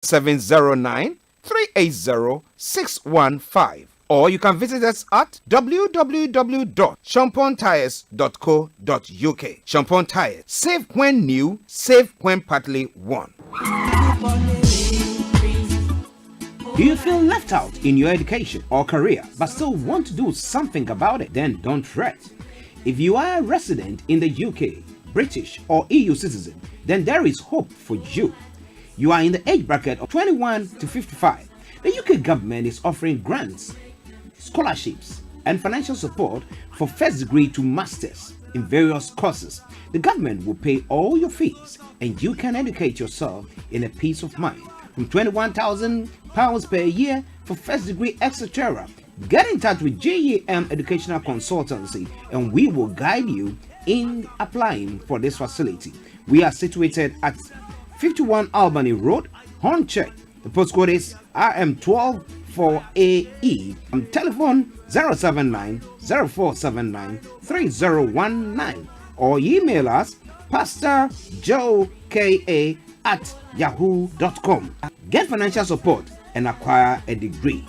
0709 380 615. Or you can visit us at www.champontires.co.uk. Champon Tires. Save when new, save when partly worn. Do you feel left out in your education or career but still want to do something about it? Then don't fret. If you are a resident in the UK, British or EU citizen, then there is hope for you. You are in the age bracket of 21 to 55. The UK government is offering grants, scholarships, and financial support for first degree to masters in various courses. The government will pay all your fees and you can educate yourself in a peace of mind. From £21,000 per year for first degree, etc. Get in touch with GEM Educational Consultancy and we will guide you in applying for this facility. We are situated at 51 Albany Road, Hornchurch. The postcode is RM12 4AE. Telephone 079 0479 3019 or email us pastorjoeka@yahoo.com. Get financial support and acquire a degree.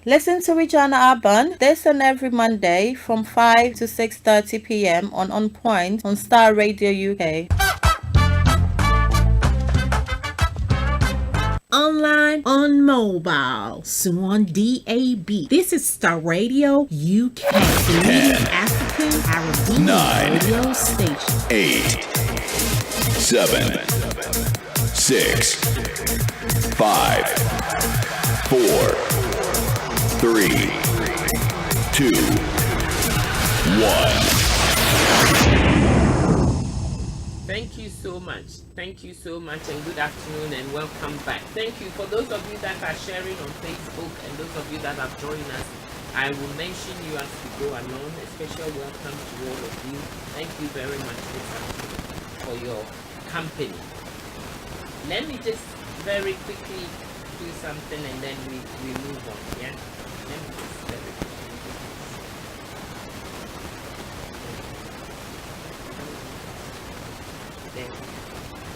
Listen to Regina Urban this and every Monday from 5 to 6:30 p.m. on Point on Starr Radio UK. Online, on mobile, soon on DAB. This is Starr Radio UK, the leading African Caribbean radio station. 8, 7, 6, 5, 4, 3, 2, 1. Thank you so much. Thank you so much and good afternoon and welcome back. Thank you for those of you that are sharing on Facebook and those of you that have joined us. I will mention you as we go along. A special welcome to all of you. Thank you very much for your company. Let me just very quickly do something and then we move on. Yeah. Let me just very quickly.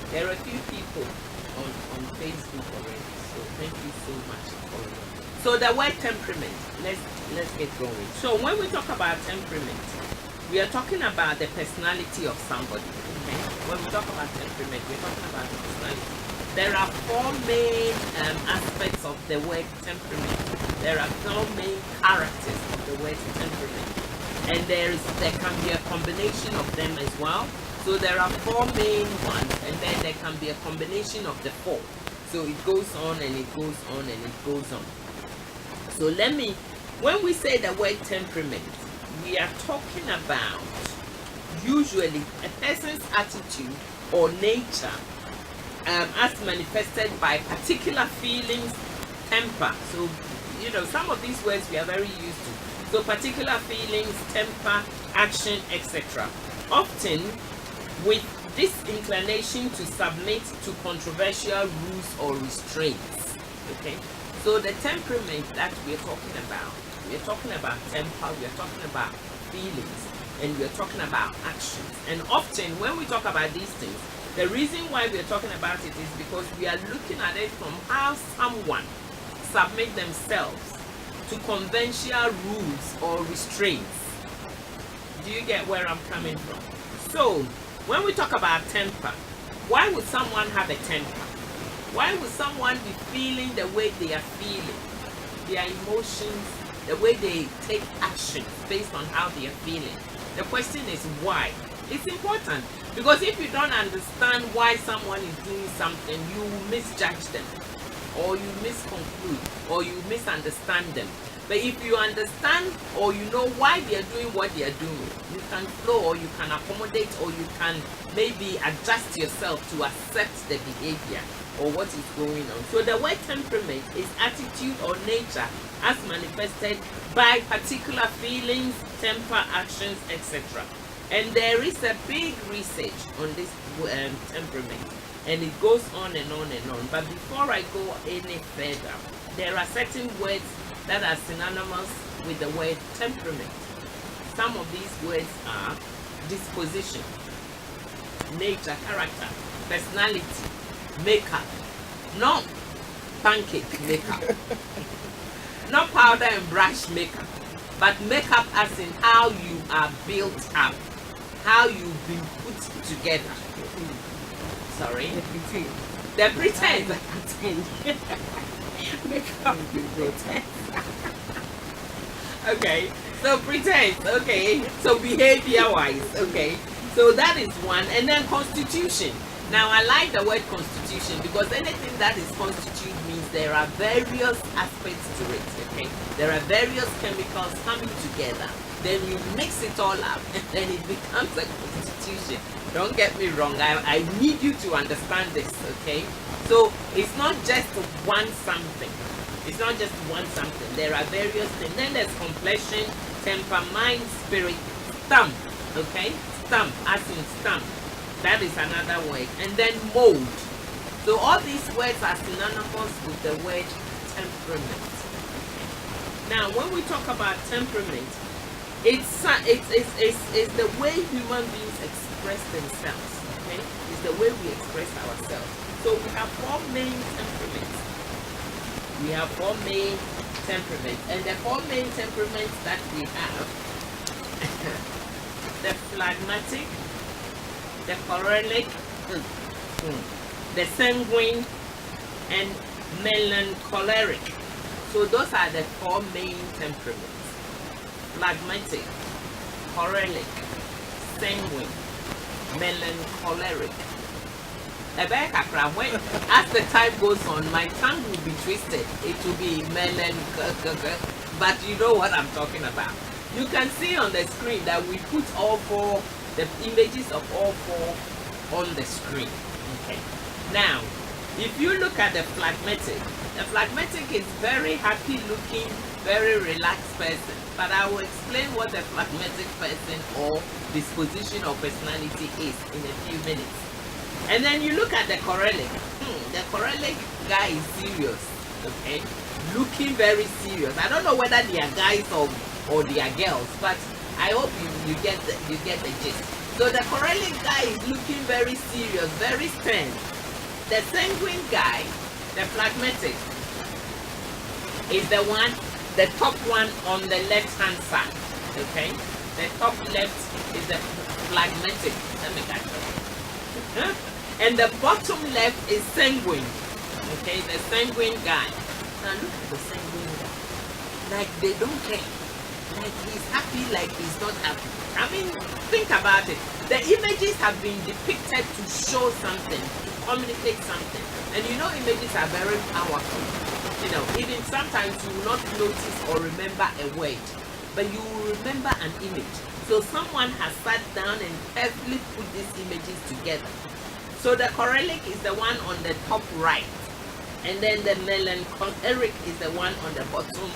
There are a few people on Facebook already, so thank you so much for it. So the word temperament, let's get going. So when we talk about temperament, we are talking about the personality of somebody. Okay? When we talk about temperament, we're talking about the personality. There are four main aspects of the word temperament. There are four main characters of the word temperament, and there can be a combination of them as well. So there are four main ones, and then there can be a combination of the four. So it goes on and it goes on and it goes on. So when we say the word temperament, we are talking about usually a person's attitude or nature as manifested by particular feelings, temper. So, some of these words we are very used to. So particular feelings, temper, action, etc. Often with this inclination to submit to controversial rules or restraints. Okay, so the temperament that we're talking about temper, we're talking about feelings, and we're talking about actions. And often when we talk about these things, the reason why we're talking about it is because we are looking at it from how someone submit themselves to conventional rules or restraints. Do you get where I'm coming from? So when we talk about temper, why would someone have a temper? Why would someone be feeling the way they are feeling? Their emotions, the way they take action based on how they are feeling. The question is why? It's important because if you don't understand why someone is doing something, you will misjudge them, or you misconclude, or you misunderstand them. But if you understand or you know why they are doing what they are doing, you can flow, or you can accommodate, or you can maybe adjust yourself to accept the behavior or what is going on. So the word temperament is attitude or nature as manifested by particular feelings, temper, actions, etc. And there is a big research on this temperament, and it goes on and on and on. But before I go any further, there are certain words that are synonymous with the word temperament. some of these words are disposition, nature, character, personality, makeup, not pancake makeup, not powder and brush makeup, but makeup as in how you are built up, how you've been put together. Sorry? The pretense. Makeup pretend. Okay, so pretense. Okay, so behavior wise. Okay, so that is one. And then constitution. Now I like the word constitution because anything that is constitute means there are various aspects to it. Okay, there are various chemicals coming together. Then you mix it all up and then it becomes a constitution. Don't get me wrong, I need you to understand this, okay? So it's not just one something. It's not just one something. There are various things. Then there's complexion, temper, mind, spirit, stamp, okay? Stamp, as in stamp. That is another word. And then mold. So all these words are synonymous with the word temperament. Now, when we talk about temperament, it's the way human beings express themselves. Okay, it's the way we express ourselves. So we have four main temperaments. And the four main temperaments that we have: the phlegmatic, the choleric, the sanguine, and melancholic. So those are the four main temperaments: phlegmatic, choleric, sanguine, melancholic. As the time goes on, my tongue will be twisted. It will be melancholic, but you know what I'm talking about. You can see on the screen that we put all four, the images of all four on the screen. Okay. Now, if you look at the phlegmatic is very happy looking, very relaxed person. But I will explain what a phlegmatic person or disposition or personality is in a few minutes. And then you look at the choleric. The choleric guy is serious, okay? Looking very serious. I don't know whether they are guys or they are girls, but I hope you get the gist. So the choleric guy is looking very serious, very stern. The sanguine guy, the phlegmatic, is the top one on the left hand side. Okay? The top left is the phlegmatic. Let me catch up. And the bottom left is sanguine. Okay, the sanguine guy. Now look at the sanguine guy. Like they don't care. Like he's happy, like he's not happy. I mean, think about it. The images have been depicted to show something, to communicate something. And you know, images are very powerful. You know, even sometimes you will not notice or remember a word, but you will remember an image. So someone has sat down and carefully put these images together. So the choleric is the one on the top right, and then the melancholic is the one on the bottom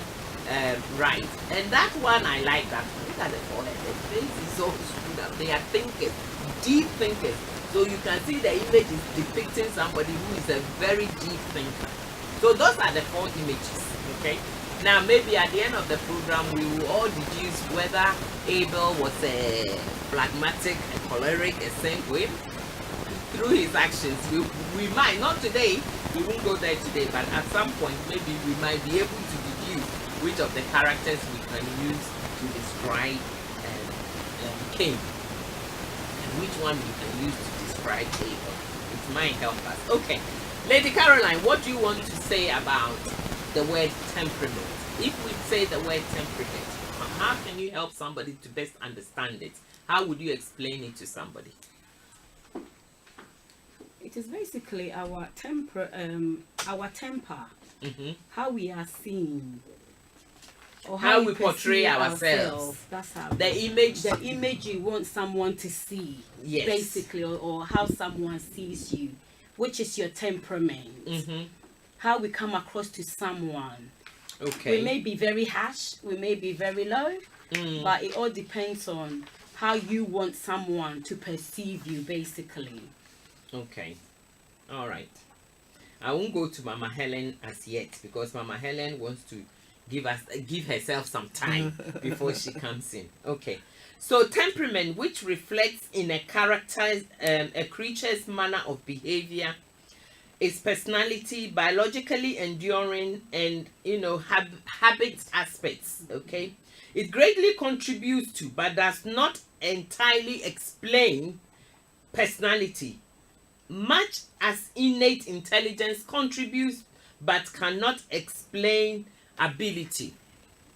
right. And that one, I like that. Look at the forehead. The face is so screwed up. They are thinkers, deep thinkers. So you can see the image is depicting somebody who is a very deep thinker. So those are the four images, okay? Now maybe at the end of the program we will all deduce whether Abel was a phlegmatic, a choleric, a sanguine. Through his actions, we might, not today, we won't go there today, but at some point maybe we might be able to deduce which of the characters we can use to describe Cain, and which one we can use to describe Abel. It might help us. Okay, Lady Caroline, what do you want to say about the word temperament? If we say the word temperament, how can you help somebody to best understand it? How would you explain it to somebody? It is basically our temper, how we are seen, or how we portray ourselves. That's how the image you want someone to see, yes, basically, or how someone sees you, which is your temperament. How we come across to someone. Okay. We may be very harsh, we may be very low, but it all depends on how you want someone to perceive you, basically. Okay, all right. I won't go to Mama Helen as yet because Mama Helen wants to give herself some time before she comes in. Okay, So temperament, which reflects in a a creature's manner of behavior, its personality, biologically enduring, and habit aspects. Okay, it greatly contributes to, but does not entirely explain personality, much as innate intelligence contributes but cannot explain ability.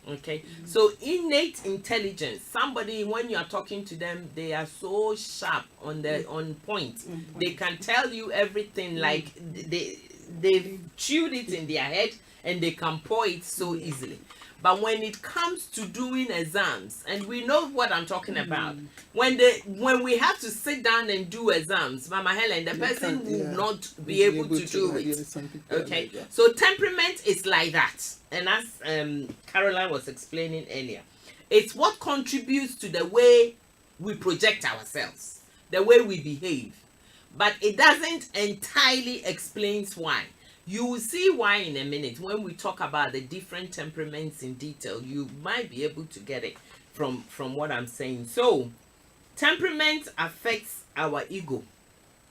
Okay, so innate intelligence, somebody, when you are talking to them, they are so sharp on point. They can tell you everything, like they've chewed it in their head, and they can pour it so easily. But when it comes to doing exams, and we know what I'm talking about, when we have to sit down and do exams, Mama Helen, the person will not be able to do it. Okay, so temperament is like that, and as Caroline was explaining earlier, it's what contributes to the way we project ourselves, the way we behave, but it doesn't entirely explain why. You will see why in a minute when we talk about the different temperaments in detail. You might be able to get it from what I'm saying. So temperament affects our ego.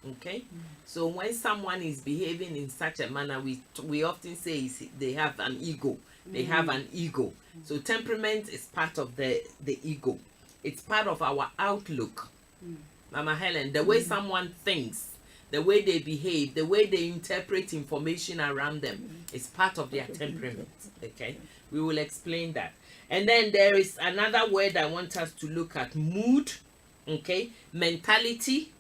Okay, so when someone is behaving in such a manner, we often say they have an ego. They have an ego. So temperament is part of the ego. It's part of our outlook. Mama Helen, the way someone thinks, the way they behave, the way they interpret information around them is part of their temperament. Okay, we will explain that. And then there is another word I want us to look at: mood. Okay, mentality.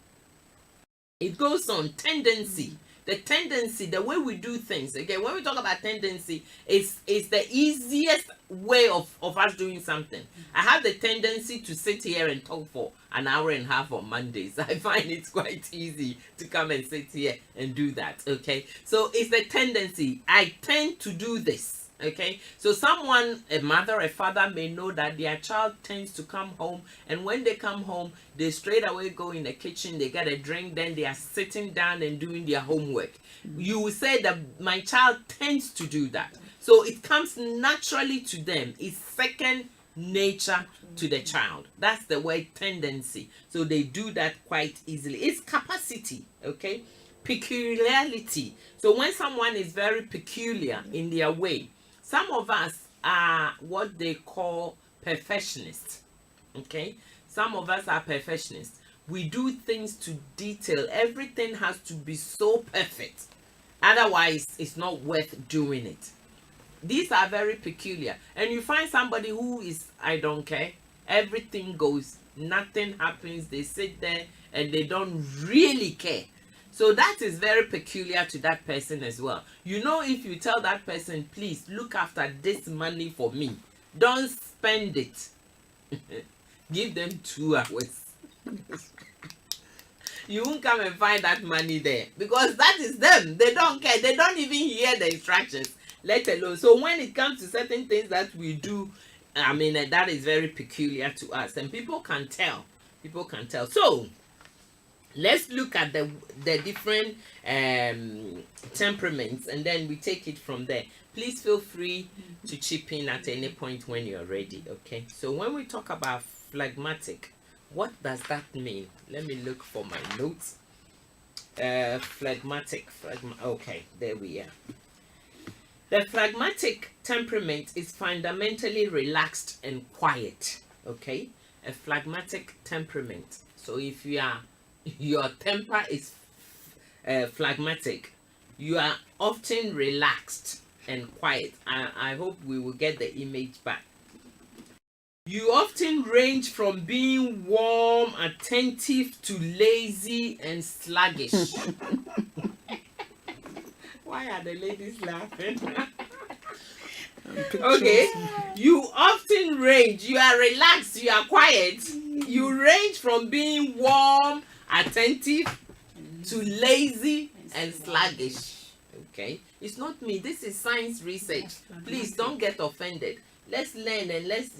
It goes on tendency. The tendency, the way we do things. Okay, when we talk about tendency, it's the easiest way of us doing something. I have the tendency to sit here and talk for an hour and a half on Mondays. I find it quite easy to come and sit here and do that. Okay, so it's the tendency. I tend to do this. Okay, so someone, a mother, a father, may know that their child tends to come home, and when they come home, they straight away go in the kitchen, they get a drink, then they are sitting down and doing their homework. You will say that my child tends to do that, so it comes naturally to them. It's second nature to the child. That's the word tendency. So they do that quite easily. It's capacity. Okay, peculiarity. So when someone is very peculiar in their way, some of us are what they call perfectionists. Okay, some of us are perfectionists. We do things to detail. Everything has to be so perfect, otherwise it's not worth doing it. These are very peculiar, and you find somebody who is, I don't care, everything goes, nothing happens, they sit there and they don't really care. So that is very peculiar to that person as well. You know, if you tell that person, please look after this money for me, don't spend it. Give them 2 hours. You won't come and find that money there, because that is them. They don't care. They don't even hear the instructions, let alone. So when it comes to certain things that we do, I mean, that is very peculiar to us, and people can tell. People can tell. So let's look at the different temperaments, and then we take it from there. Please feel free to chip in at any point when you're ready. Okay, so when we talk about phlegmatic, what does that mean? Let me look for my notes. Phlegmatic. Okay, there we are. The phlegmatic temperament is fundamentally relaxed and quiet. Okay, a phlegmatic temperament. So if your temper is phlegmatic, you are often relaxed and quiet. I hope we will get the image back. You often range from being warm, attentive, to lazy and sluggish. Why are the ladies laughing? Okay, you often range, you are relaxed, you are quiet. You range from being warm, attentive, to lazy and sluggish. Okay, it's not me, this is science research. Please don't get offended. Let's learn and let's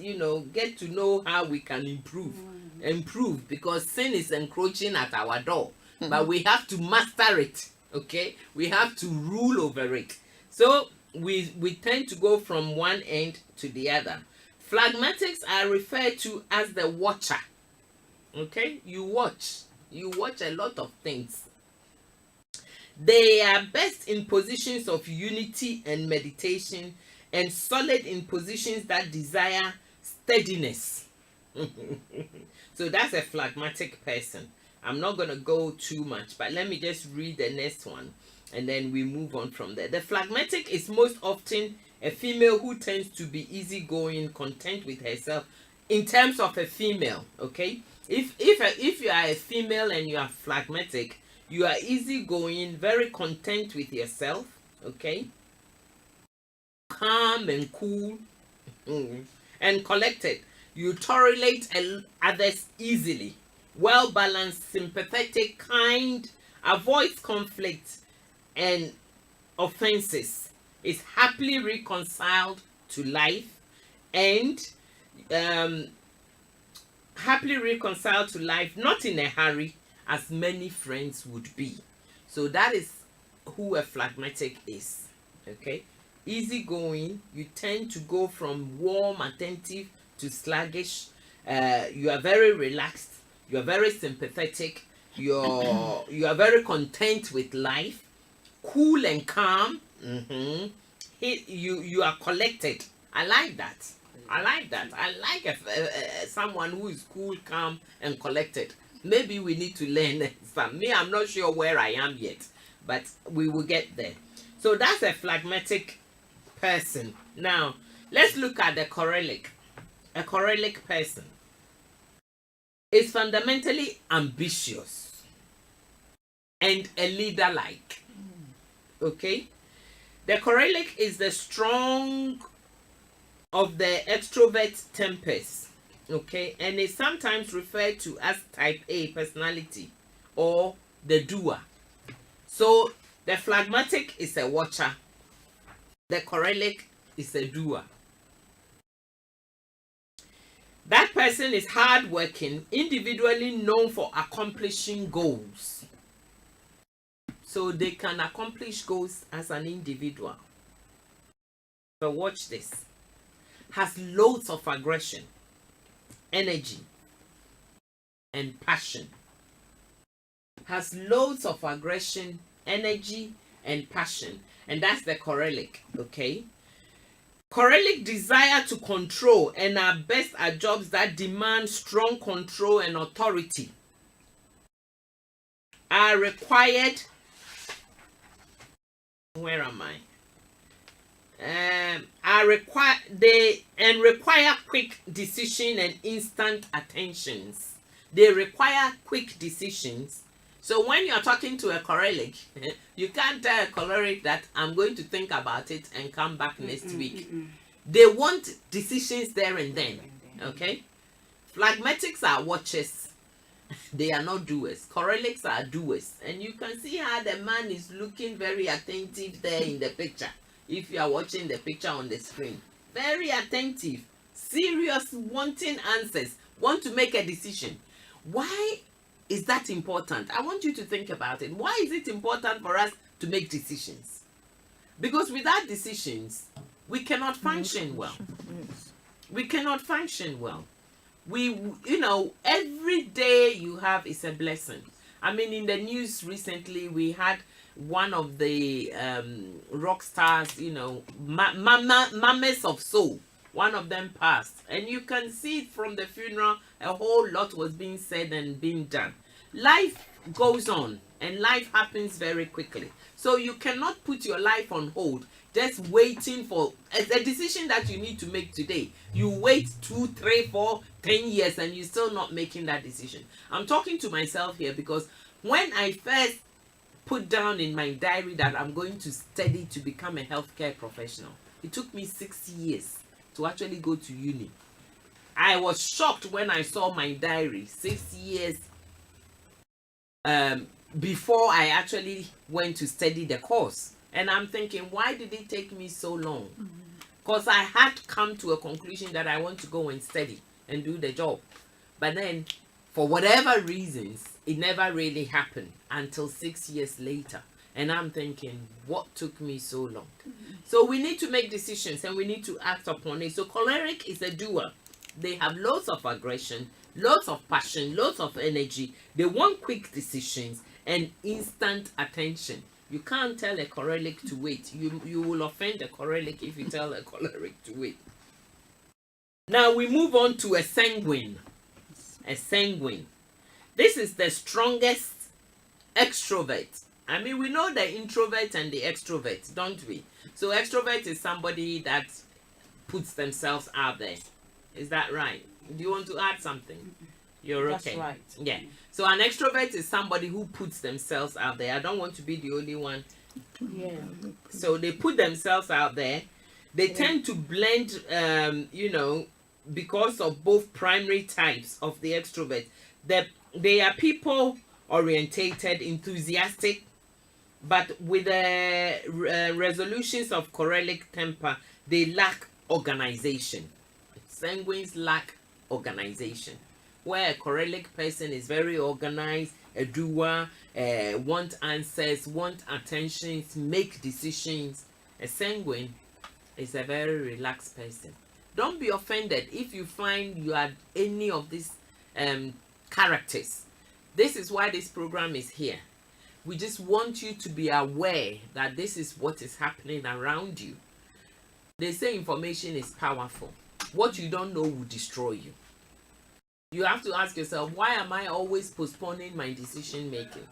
get to know how we can improve, because sin is encroaching at our door, but we have to master it. Okay, we have to rule over it. So we tend to go from one end to the other. Phlegmatics are referred to as the watcher. Okay, you watch a lot of things. They are best in positions of unity and meditation, and solid in positions that desire steadiness. So that's a phlegmatic person. I'm not going to go too much, but let me just read the next one and then we move on from there. The phlegmatic is most often a female who tends to be easygoing, content with herself. In terms of a female, okay, if you are a female and you are phlegmatic, you are easygoing, very content with yourself, okay, calm and cool, and collected. You tolerate others easily, well balanced, sympathetic, kind, avoids conflict and offenses, is happily reconciled to life, and happily reconciled to life, not in a hurry, as many friends would be. So that is who a phlegmatic is. Okay, easygoing. You tend to go from warm, attentive to sluggish. You are very relaxed. You are very sympathetic. You are very content with life. Cool and calm. You are collected. I like that. I like someone who is cool, calm, and collected. Maybe we need to learn some. Me, I'm not sure where I am yet, but we will get there. So that's a phlegmatic person. Now, let's look at the chorelic. A chorelic person is fundamentally ambitious and a leader-like. Okay? The chorelic is the strong of the extrovert tempers, okay, and is sometimes referred to as type A personality or the doer. So the phlegmatic is a watcher, the chorelic is a doer. That person is hardworking, individually known for accomplishing goals. So they can accomplish goals as an individual. But watch this. Has loads of aggression, energy, and passion. Has loads of aggression, energy, and passion. And that's the chorelic, okay? Chorelic desire to control and are best at jobs that demand strong control and authority. Are required. Where am I? Require quick decision and instant attentions. They require quick decisions. So when you're talking to a chorelic, you can't tell a chorelic that I'm going to think about it and come back next week. They want decisions there and then. Okay? Phlegmatics are watchers. They are not doers. Chorelics are doers. And you can see how the man is looking very attentive there in the picture. If you are watching the picture on the screen, very attentive, serious, wanting answers, want to make a decision. Why is that important? I want you to think about it. Why is it important for us to make decisions? Because without decisions, we cannot function well. We cannot function well. Every day you have is a blessing. I mean, in the news recently, we had one of the rock stars, mamas of soul. One of them passed. And you can see from the funeral, a whole lot was being said and being done. Life goes on and life happens very quickly. So you cannot put your life on hold just waiting for a decision that you need to make today. You wait 2, 3, 4, 10 years and you're still not making that decision. I'm talking to myself here because when I first put down in my diary that I'm going to study to become a healthcare professional, it took me 6 years to actually go to uni. I was shocked when I saw my diary 6 years before I actually went to study the course. And I'm thinking, why did it take me so long? Because I had come to a conclusion that I want to go and study and do the job. But then, for whatever reasons, it never really happened until 6 years later. And I'm thinking, what took me so long? So we need to make decisions and we need to act upon it. So choleric is a doer. They have lots of aggression, lots of passion, lots of energy. They want quick decisions and instant attention. You can't tell a choleric to wait. You will offend a choleric if you tell a choleric to wait. Now we move on to a sanguine. A sanguine. This is the strongest extrovert. I mean, we know the introvert and the extrovert, don't we? So extrovert is somebody that puts themselves out there. Is that right? Do you want to add something? You're okay. That's right. Yeah. So an extrovert is somebody who puts themselves out there. I don't want to be the only one. Yeah. So they put themselves out there. They tend to blend, because of both primary types of the extrovert. They are people orientated, enthusiastic, but with the resolutions of choleric temper, they lack organization. Sanguines lack organization. Where a choleric person is very organized, a doer, want answers, want attentions, make decisions. A sanguine is a very relaxed person. Don't be offended if you find you are any of these characters. This is why this program is here. We just want you to be aware that this is what is happening around you. They say information is powerful. What you don't know will destroy you. You have to ask yourself, why am I always postponing my decision making?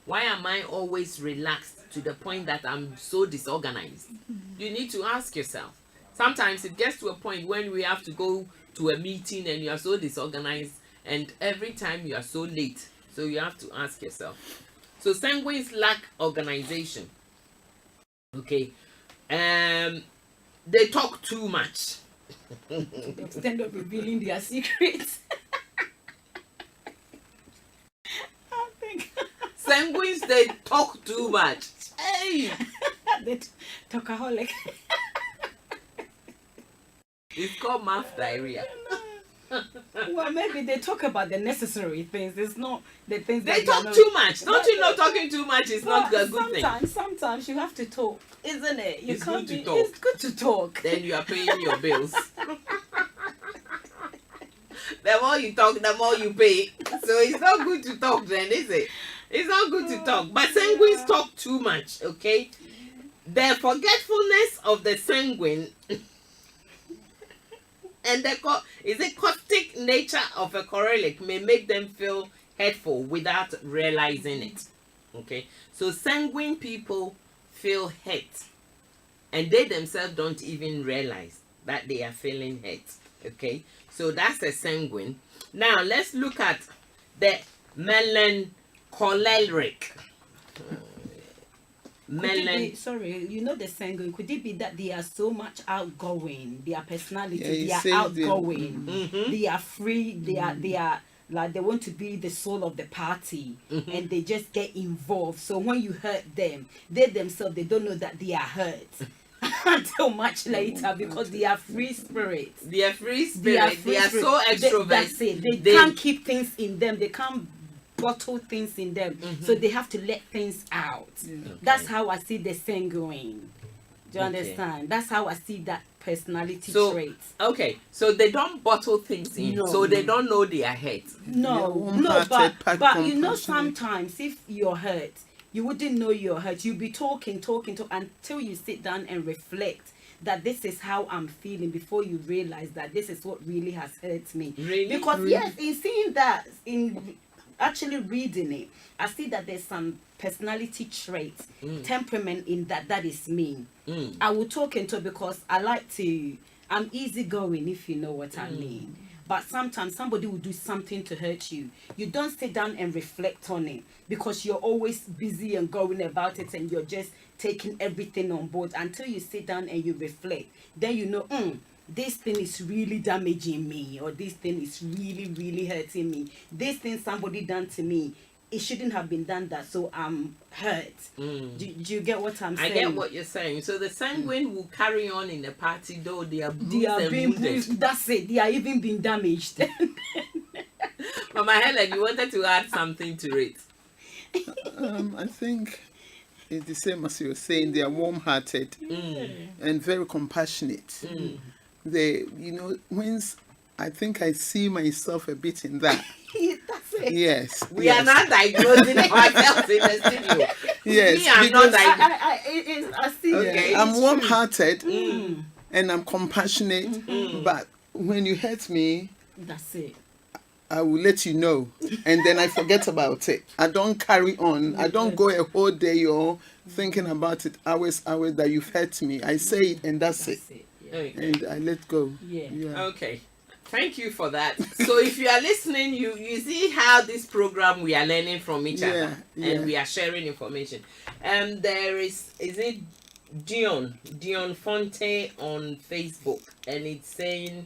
Why am I always relaxed to the point that I'm so disorganized? You need to ask yourself. Sometimes it gets to a point when we have to go to a meeting and you are so disorganized, and every time you are so late. So you have to ask yourself. So sanguines lack organization. Okay. They talk too much. To the extent of revealing their secrets. I think Sanguines, they talk too much. Hey! the talkaholic. It's called mouth diarrhea. Well, maybe they talk about the necessary things. It's not the things They that talk not, too much. Don't you know talking too much is not a good thing? Sometimes you have to talk, isn't it? You It's can't good to be, talk. It's good to talk. Then you are paying your bills. The more you talk, the more you pay. So it's not good to talk then, is it? It's not good to talk. But sanguines talk too much, okay? The forgetfulness of the sanguine and the caustic nature of a choleric may make them feel hurtful without realizing it. Okay? So sanguine people feel hurt and they themselves don't even realize that they are feeling hurt. Okay? So that's a sanguine. Now let's look at the melancholic. Sorry, you know the sanguine. Could it be that they are so much outgoing? Their personality, Yeah, they are outgoing. Mm-hmm. They are free. They are like they want to be the soul of the party, and they just get involved. So when you hurt them, they themselves they don't know that they are hurt until much later because they are free spirits. They are free spirit. They are so extrovert. That's it. They can't keep things in them. They can't bottle things in them, so they have to let things out. That's how I see the sanguine. Do you understand? That's how I see that personality trait. Okay, so they don't bottle things in, No. so they don't know they are hurt. No, but you know, sometimes if you're hurt, you wouldn't know you're hurt. You'll be talking until you sit down and reflect that this is how I'm feeling before you realize that this is what really has hurt me. Really? Because yes, in seeing that, in actually reading it, I see that there's some personality traits, temperament in that is me. I will talk into it because I'm easygoing, if you know what I mean. But sometimes somebody will do something to hurt you. You don't sit down and reflect on it because you're always busy and going about it and you're just taking everything on board until you sit down and you reflect. Then you know, this thing is really damaging me, or this thing is really, really hurting me. This thing somebody done to me, it shouldn't have been done that, so I'm hurt. Do you get what I'm saying? I get what you're saying. So the sanguine will carry on in the party though they are bruised They are and being wounded. bruised. That's it. They are even being damaged. Mama Helen, you wanted to add something to it. I think it's the same as you were saying. They are warm-hearted and very compassionate. They, once I think I see myself a bit in that. That's it. Yes. We are not diagnosing ourselves in the studio. Yes, We are because- not I see. Okay. I'm warm-hearted and I'm compassionate, but when you hurt me, That's it. I will let you know, and then I forget about it. I don't carry on. I don't go a whole day thinking about it, hours that you've hurt me. I say it, and that's it. Yeah. Okay. And I let go. Yeah. Okay. Thank you for that. So if you are listening, you see how this program we are learning from each other and we are sharing information. There is it Dion Fonte on Facebook, and it's saying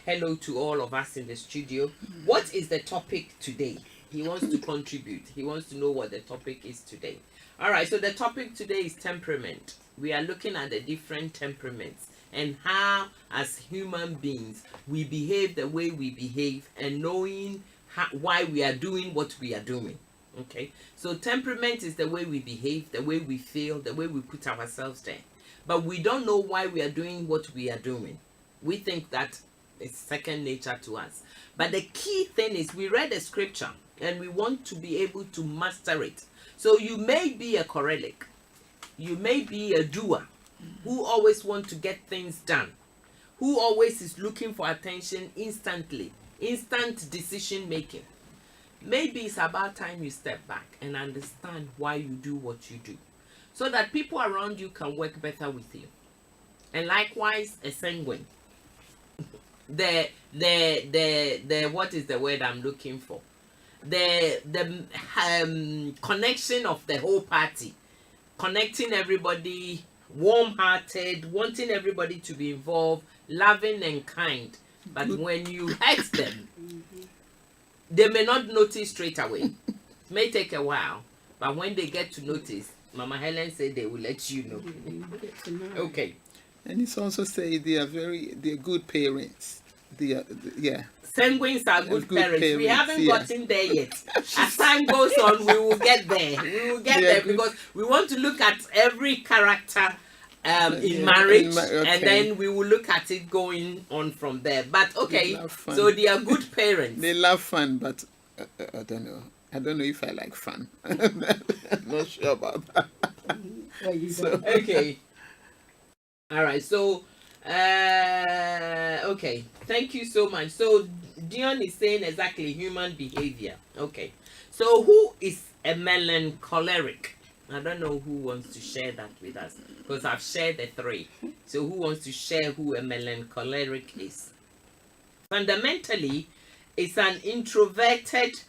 hello to all of us in the studio. What is the topic today? He wants to contribute. He wants to know what the topic is today. All right, so the topic today is temperament. We are looking at the different temperaments and how, as human beings, we behave the way we behave, and knowing why we are doing what we are doing. Okay, so temperament is the way we behave, the way we feel, the way we put ourselves there. But we don't know why we are doing what we are doing. We think that it's second nature to us. But the key thing is we read the scripture and we want to be able to master it. So you may be a choleric. You may be a doer who always want to get things done, who always is looking for attention instantly, instant decision making. Maybe it's about time you step back and understand why you do what you do, so that people around you can work better with you. And likewise, a sanguine. The what is the word I'm looking for? The connection of the whole party, connecting everybody, warm-hearted, wanting everybody to be involved, loving and kind. But when you hurt them, they may not notice straight away. It may take a while, but when they get to notice, Mama Helen said they will let you know. Okay. And it's also say they're good parents. Sanguines are good parents. We haven't yes. gotten there yet. As time goes on, we will get there. We will get there because we want to look at every character in marriage, okay. and then we will look at it going on from there. But okay, so they are good parents. They love fun, but I don't know. I don't know if I like fun. I'm not sure about that. Okay. All right. So, okay. Thank you so much. So, Dion is saying exactly human behavior. Okay. So, who is a melancholic? I don't know who wants to share that with us, because I've shared the three. So, who wants to share who a melancholic is? Fundamentally, it's an introverted,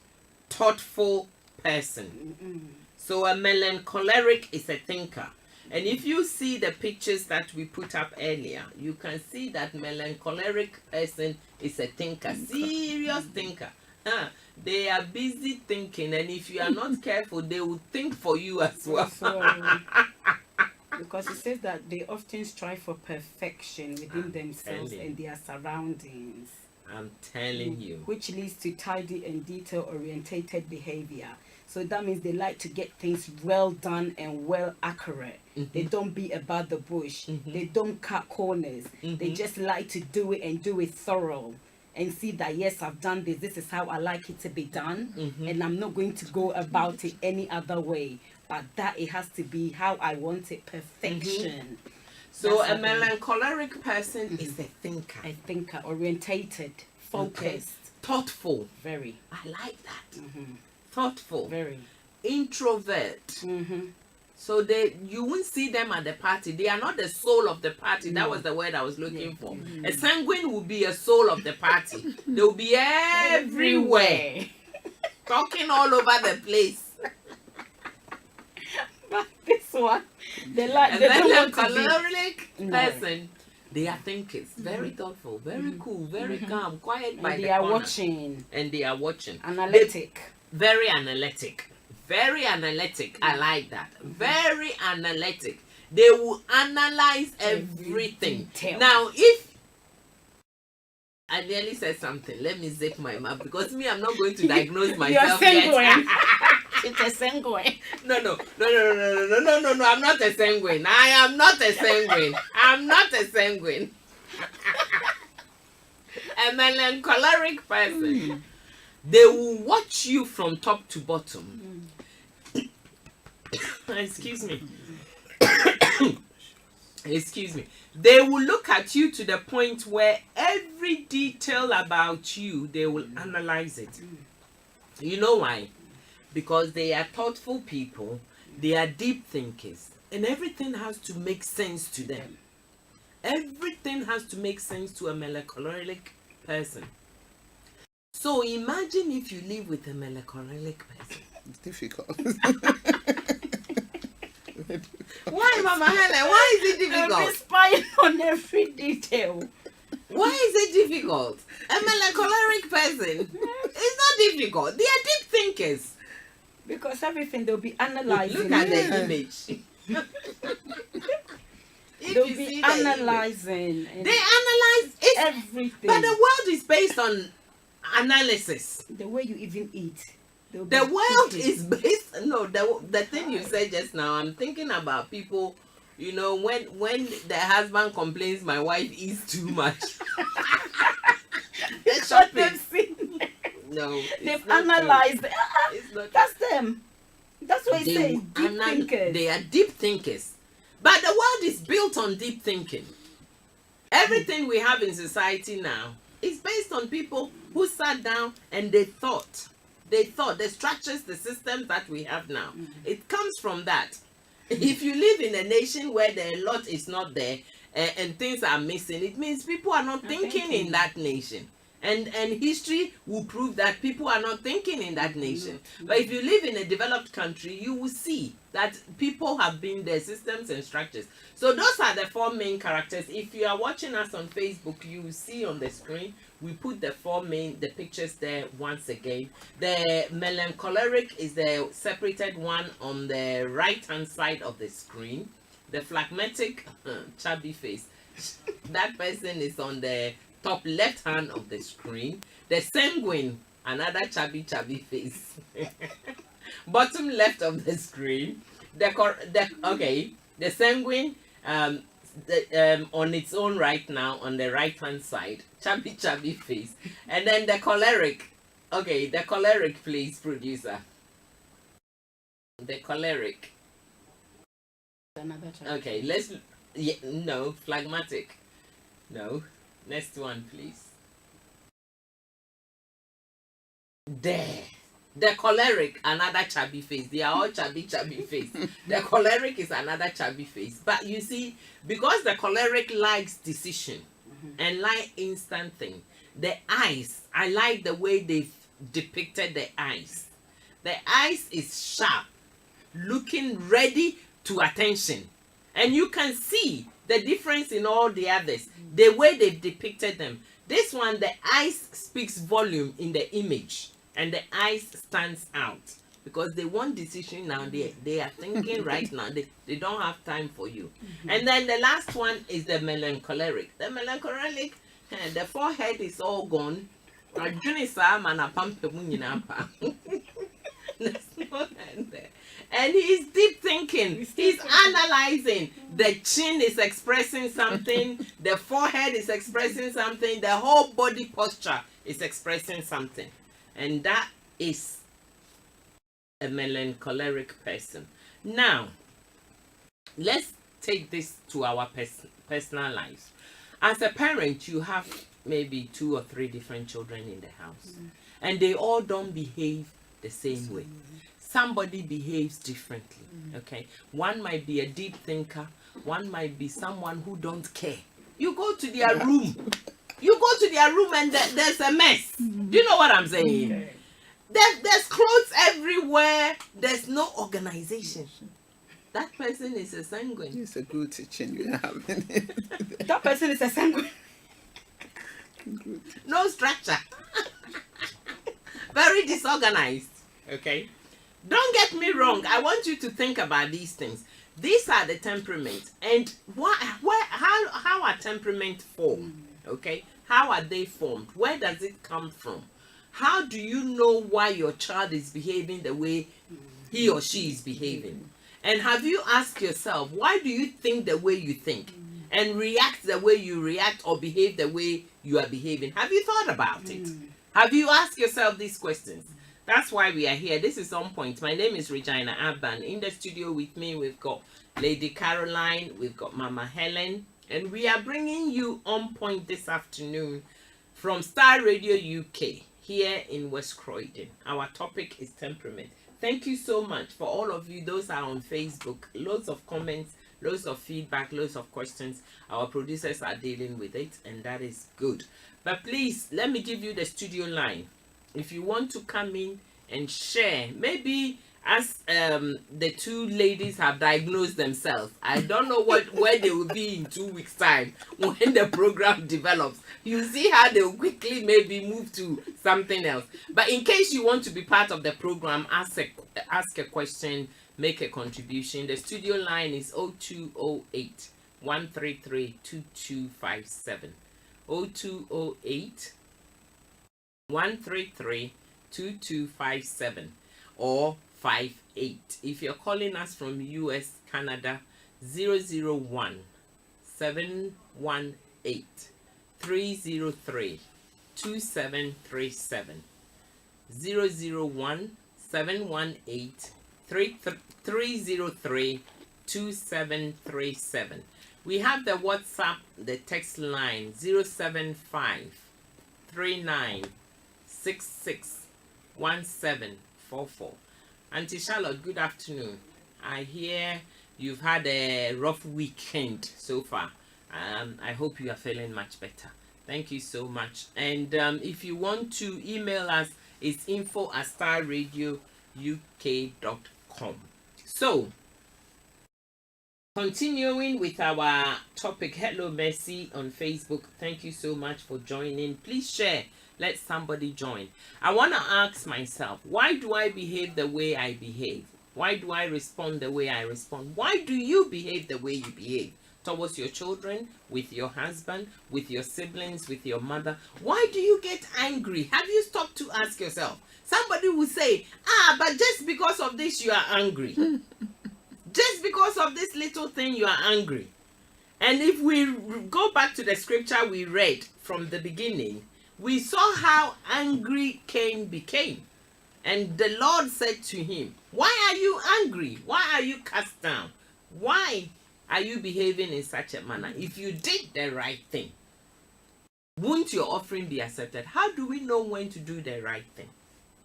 thoughtful person. So, a melancholic is a thinker. And if you see the pictures that we put up earlier, you can see that melancholic person is a thinker, serious thinker. They are busy thinking, and if you are not careful, they will think for you as well. Because it says that they often strive for perfection within themselves and their surroundings. I'm telling you. Which leads to tidy and detail-orientated behavior. So that means they like to get things well done and well accurate. They don't beat about the bush. They don't cut corners. They just like to do it and do it thorough. And see that, yes, I've done this. This is how I like it to be done. And I'm not going to go about it any other way. But that it has to be how I want it, perfection. So a melancholic person is a thinker. A thinker, orientated, focused. Thoughtful. Very. I like that. Thoughtful. Very. Introvert. So you won't see them at the party. They are not the soul of the party. That was the word I was looking for. A sanguine will be a soul of the party. They will be everywhere. Talking all over the place. But this one, they like. And they then don't the want to be- choleric person, they are thinkers. Very thoughtful, very cool, very calm, quiet by And the they are corner. watching. And they are watching. Analytic. Very analytic. Very analytic. I like that. Very analytic. They will analyze everything. detail. Now, if I nearly said something, let me zip my mouth, because me, I'm not going to diagnose myself sanguine. yet. It's a sanguine. No, I'm not a sanguine. I am not a sanguine. I'm not a sanguine. A melancholic person. They will watch you from top to bottom. Excuse me. Excuse me. They will look at you to the point where every detail about you, they will analyze it. You know why? Because they are thoughtful people, they are deep thinkers, and everything has to make sense to them. Everything has to make sense to a melancholic person. So imagine if you live with a melancholic person. It's difficult. Why, Mama Helen? Why is it I'll be difficult? spying on every detail. Why is it difficult? A melancholic person. It's not difficult. They are deep thinkers. Because everything they'll be analyzing. Look at the image. If They'll you see be the image, analyzing. And they analyze it. everything. But the world is based on analysis. the way you even eat. they'll The be world cooking. is based. No, the thing you said just now. I'm thinking about people. You know, when the husband complains, my wife eats too much. The What shopping. they've seen. No, it's They've not true. analyzed. It's not That's them. That's what it they, says. Deep thinkers. They are deep thinkers. But the world is built on deep thinking. Everything we have in society now is based on people who sat down and they thought. They thought the structures, the systems that we have now. It comes from that. If you live in a nation where the lot is not there and things are missing, it means people are not thinking in that nation. And history will prove that people are not thinking in that nation. But if you live in a developed country, you will see that people have been there, systems and structures. So those are the four main characters. If you are watching us on Facebook, you will see on the screen, we put the the pictures there once again. The melancholic is the separated one on the right-hand side of the screen. The phlegmatic, chubby face, that person is on the top left hand of the screen. The sanguine, another chubby face. Bottom left of the screen. The sanguine on its own right now on the right hand side, chubby face. And then the choleric. Okay, the choleric, please, producer. The choleric. Another child. Okay, no, phlegmatic. No. Next one, please. There. The choleric, another chubby face. They are all chubby face. The choleric is another chubby face. But you see, because the choleric likes decision and like instant thing, the eyes, I like the way they've depicted the eyes. The eyes is sharp, looking ready to attention. And you can see the difference in all the others, the way they've depicted them. This one, the eyes speaks volume in the image, and the eyes stands out because they want decision now. They are thinking right now. They don't have time for you. And then the last one is the melancholic. The melancholic, the forehead is all gone. There's no hand there. And he's deep thinking. He's analyzing. The chin is expressing something. The forehead is expressing something. The whole body posture is expressing something. And that is a melancholic person. Now, let's take this to our personal lives. As a parent, you have maybe 2 or 3 different children in the house. And they all don't behave the same way. Somebody behaves differently. Okay, one might be a deep thinker, one might be someone who don't care. You go to their room, and there's a mess. Do you know what I'm saying? There's clothes everywhere. There's no organization. That person is a sanguine. It's a good teaching you have. That person is a sanguine. No structure. Very disorganized. Okay, don't get me wrong. I want you to think about these things. These are the temperaments, and how are temperaments formed? Okay, how are they formed? Where does it come from? How do you know why your child is behaving the way he or she is behaving? And have you asked yourself, why do you think the way you think and react the way you react or behave the way you are behaving? Have you thought about it? Have you asked yourself these questions? That's why we are here. This is On Point. My name is Regina Abban. In the studio with me, we've got Lady Caroline, we've got Mama Helen, and we are bringing you On Point this afternoon from Starr Radio UK here in West Croydon. Our topic is temperament. Thank you so much for all of you. Those are on Facebook. Loads of comments, loads of feedback, loads of questions. Our producers are dealing with it, and that is good. But please, let me give you the studio line. If you want to come in and share, maybe as the two ladies have diagnosed themselves, I don't know where they will be in 2 weeks' time when the program develops. You see how they will quickly maybe move to something else. But in case you want to be part of the program, ask a question, make a contribution. The studio line is 0208 133 2257. 0208 133 2257 or 58. If you're calling us from US, Canada, 001 718 303 2737. 001 718 303 2737. We have the WhatsApp, the text line 075 3966 1744. Auntie Charlotte, good afternoon. I hear you've had a rough weekend so far. I hope you are feeling much better. Thank you so much. And if you want to email us, it's info@starradiouk.com. So, continuing with our topic, hello Mercy on Facebook. Thank you so much for joining. Please share. Let somebody join. I want to ask myself, why do I behave the way I behave? Why do I respond the way I respond? Why do you behave the way you behave? Towards your children, with your husband, with your siblings, with your mother. Why do you get angry? Have you stopped to ask yourself? Somebody will say, but just because of this you are angry. Just because of this little thing you are angry. And if we go back to the scripture we read from the beginning, we saw how angry Cain became. And the Lord said to him, why are you angry? Why are you cast down? Why are you behaving in such a manner? If you did the right thing, won't your offering be accepted? How do we know when to do the right thing?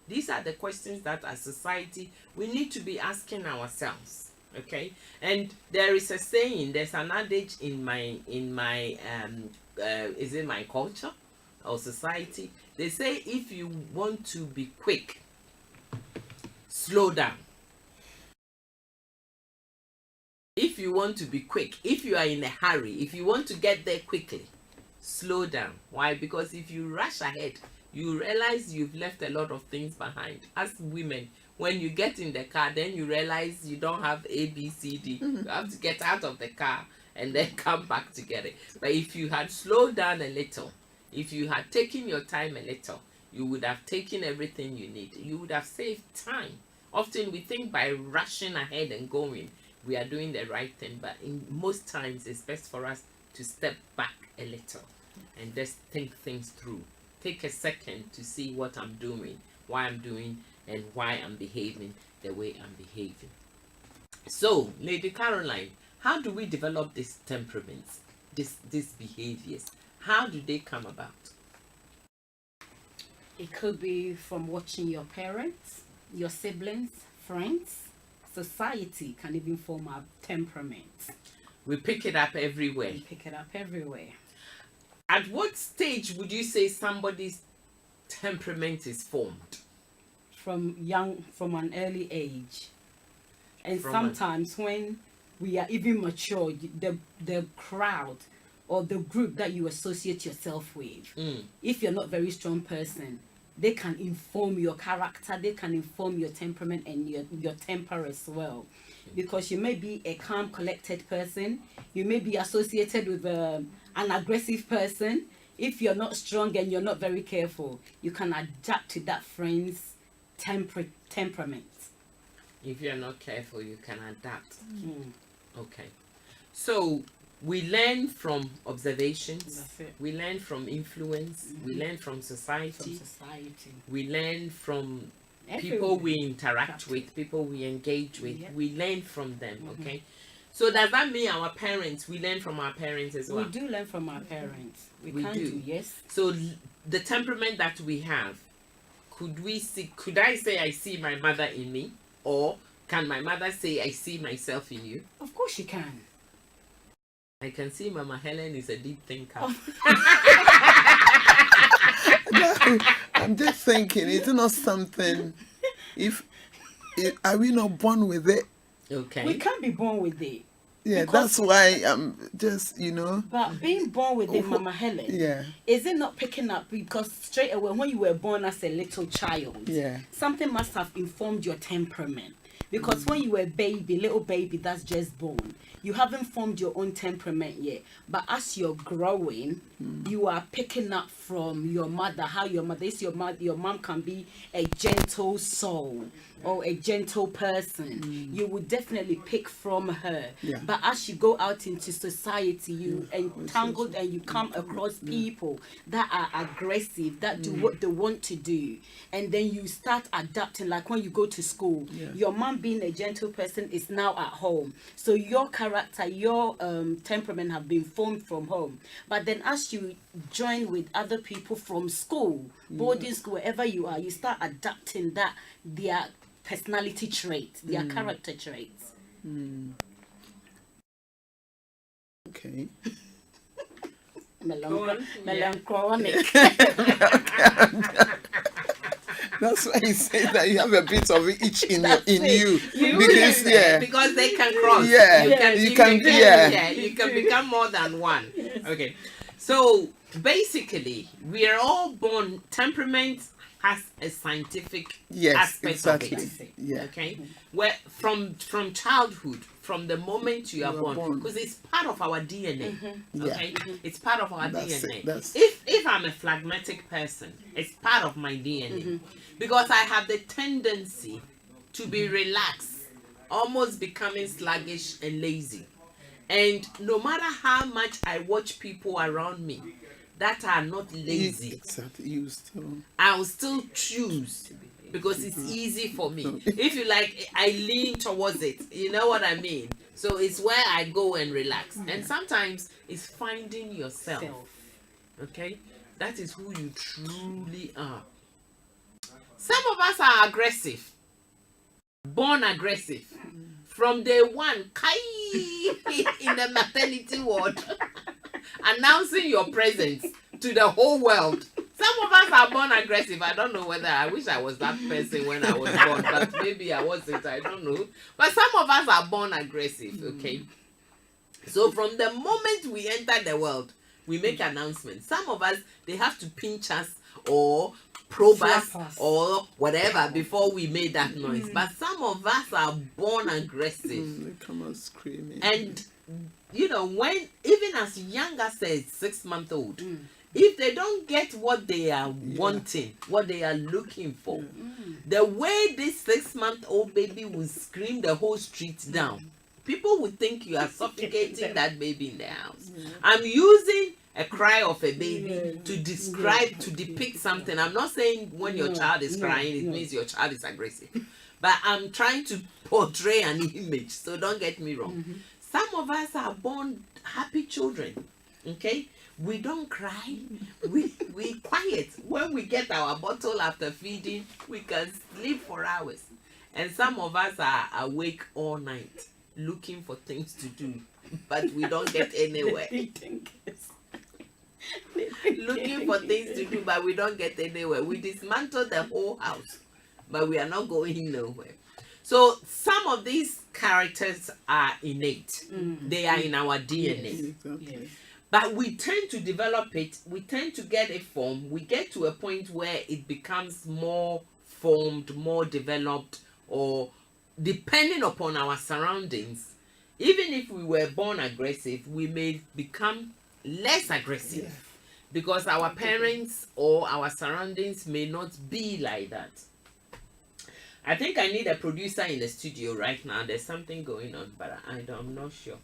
These are the questions that as society we need to be asking ourselves. Okay? And there is a saying, there's an adage in my is it my culture or society? They say if you want to be quick, slow down. If you want to be quick, if you are in a hurry, if you want to get there quickly, slow down. Why? Because if you rush ahead, you realize you've left a lot of things behind. As women, when you get in the car, then you realize you don't have A, B, C, D. You have to get out of the car and then come back to get it. But if you had slowed down a little, if you had taken your time a little, you would have taken everything you need. You would have saved time. Often we think by rushing ahead and going, we are doing the right thing. But in most times, it's best for us to step back a little and just think things through. Take a second to see what I'm doing, why I'm doing, and why I'm behaving the way I'm behaving. So, Lady Caroline, how do we develop these temperaments, these behaviors? How do they come about? It could be from watching your parents, your siblings, friends. Society can even form our temperaments. We pick it up everywhere. We pick it up everywhere. At what stage would you say somebody's temperament is formed? From an early age. And sometimes when we are even mature, the crowd or the group that you associate yourself with, if you're not a very strong person, they can inform your character, they can inform your temperament and your temper as well. Because you may be a calm, collected person, you may be associated with an aggressive person. If you're not strong and you're not very careful, you can adapt to that friend's temperament. If you're not careful, you can adapt. Okay. So we learn from observations. That's it. We learn from influence. We learn from society. From society. We learn from people Everywhere. we interact with, people we engage with. Yep. We learn from them. Okay. So does that mean our parents? We learn from our parents as well. We do learn from our parents. We We can do. do, yes. So the temperament that we have, could we see? Could I say I see my mother in me, or can my mother say I see myself in you? Of course you can. I can see Mama Helen is a deep thinker. I'm just thinking, is it not something? Are we not born with it? Okay. We can't be born with it. Yeah, Because- that's why I'm just, But being born with it, Mama Helen, yeah, is it not picking up? Because straight away, when you were born as a little child, yeah. something must have informed your temperament. Because when you were a baby, little baby that's just born, you haven't formed your own temperament yet. But as you're growing, you are picking up from your mother, how your mother is. Your mom can be a gentle soul or a gentle person. You would definitely pick from her. Yeah. But as you go out into society, you entangled and you come across people that are aggressive, that do what they want to do, and then you start adapting. Like when you go to school, your mom being a gentle person is now at home, so your character, your temperament have been formed from home. But then as you join with other people from school, boarding school, wherever you are, you start adapting that their personality traits, their character traits. Okay. Melancholic. That's why he says that you have a bit of each in That's it. you. You Because can, yeah, because they can cross. Yeah, you can become more than one. Okay, so basically, we are all born. Temperament has a scientific yes, aspect exactly. of it. Yeah. Okay, where from childhood, from the moment you are born, because it's part of our DNA. Okay, it's part of our That's DNA. it, that's- If I'm a phlegmatic person, it's part of my DNA because I have the tendency to be relaxed, almost becoming sluggish and lazy. And no matter how much I watch people around me that are not lazy, Exactly. You still. I'll still choose because it's easy for me. If you like, I lean towards it. You know what I mean? So it's where I go and relax. And sometimes it's finding yourself. Okay? That is who you truly are. Some of us are aggressive. Born aggressive. From day one, in the maternity ward, announcing your presence to the whole world. Some of us are born aggressive. I don't know whether I wish I was that person when I was born, but maybe I wasn't. I don't know. But some of us are born aggressive, okay? So from the moment we enter the world, we make announcements. Some of us, they have to pinch us or probe us Slap us. or whatever before we made that noise. But some of us are born aggressive. They come out screaming. And you know, when even as young as a 6-month-old, if they don't get what they are wanting, what they are looking for, the way this 6-month-old baby will scream the whole street down, people would think you are suffocating that baby in the house. I'm using a cry of a baby to describe, to depict something. I'm not saying when your child is crying, it means your child is aggressive. But I'm trying to portray an image, so don't get me wrong. Some of us are born happy children, okay? We don't cry, we quiet. When we get our bottle after feeding, we can sleep for hours. And some of us are awake all night, looking for things to do, but we don't get anywhere. Looking for things to do, but we don't get anywhere. We dismantle the whole house, but we are not going nowhere. So some of these characters are innate. They are in our DNA. Exactly. But we tend to develop it. We tend to get it formed. We get to a point where it becomes more formed, more developed, or depending upon our surroundings. Even if we were born aggressive, we may become less aggressive because our parents or our surroundings may not be like that. I think I need a producer in the studio right now. There's something going on, but I'm not sure.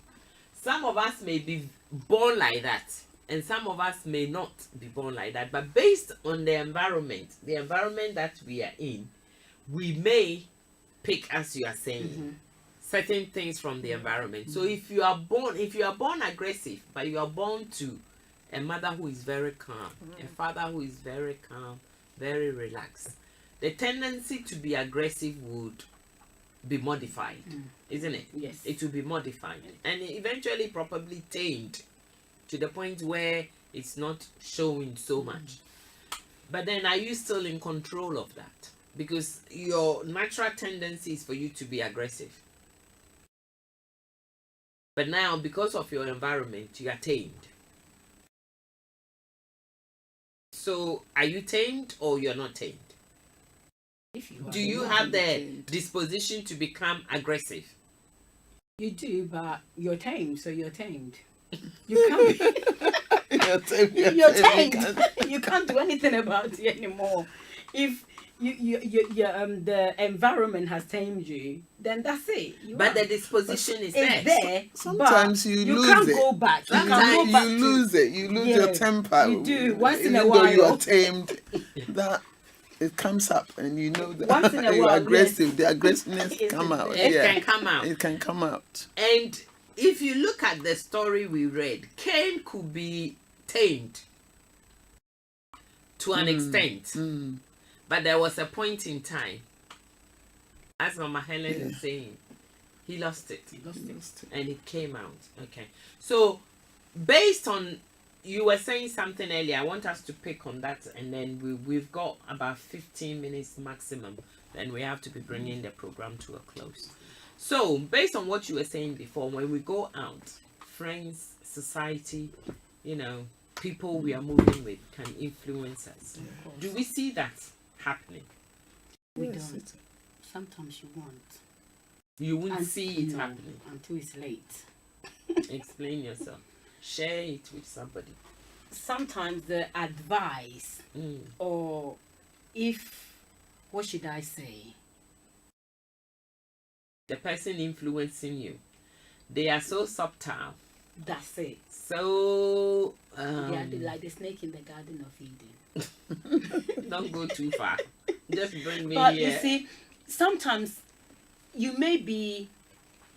Some of us may be born like that, and some of us may not be born like that. But based on the environment that we are in, we may pick, as you are saying, certain things from the environment. So if you are born aggressive, but you are born to a mother who is very calm, a father who is very calm, very relaxed, the tendency to be aggressive would be modified, isn't it? Yes. It will be modified and eventually probably tamed to the point where it's not showing so much. But then are you still in control of that? Because your natural tendency is for you to be aggressive. But now, because of your environment, you are tamed. So, are you tamed or you're not tamed? Do you have the disposition to become aggressive? You do, but you're tamed, so you're tamed. You can't. You're tamed. You can't do anything about it anymore. If the environment has tamed you, then that's it. But the disposition is it's there. there. Sometimes but you lose can't it. go back. Sometimes You lose it. You lose your temper. You do. Once in Even a while. though you are tamed, that it comes up, and you know that Once in a you're while, aggressive. yes. The aggressiveness come out. It can come out. It can come out. And if you look at the story we read, Cain could be tamed to an extent. But there was a point in time, as Mama Helen is saying, he lost it. And it came out. Okay. So, based on, you were saying something earlier, I want us to pick on that, and then we've got about 15 minutes maximum. Then we have to be bringing the program to a close. So, based on what you were saying before, when we go out, friends, society, people we are moving with can influence us. Do we see that happening? We don't. Sometimes you won't. You won't see it happening until it's late. Explain yourself. Share it with somebody. Sometimes the advice, or what should I say? The person influencing you, they are so subtle. That's it. So yeah, like the snake in the Garden of Eden. Don't go too far. Just bring me but here. You see, sometimes you may be,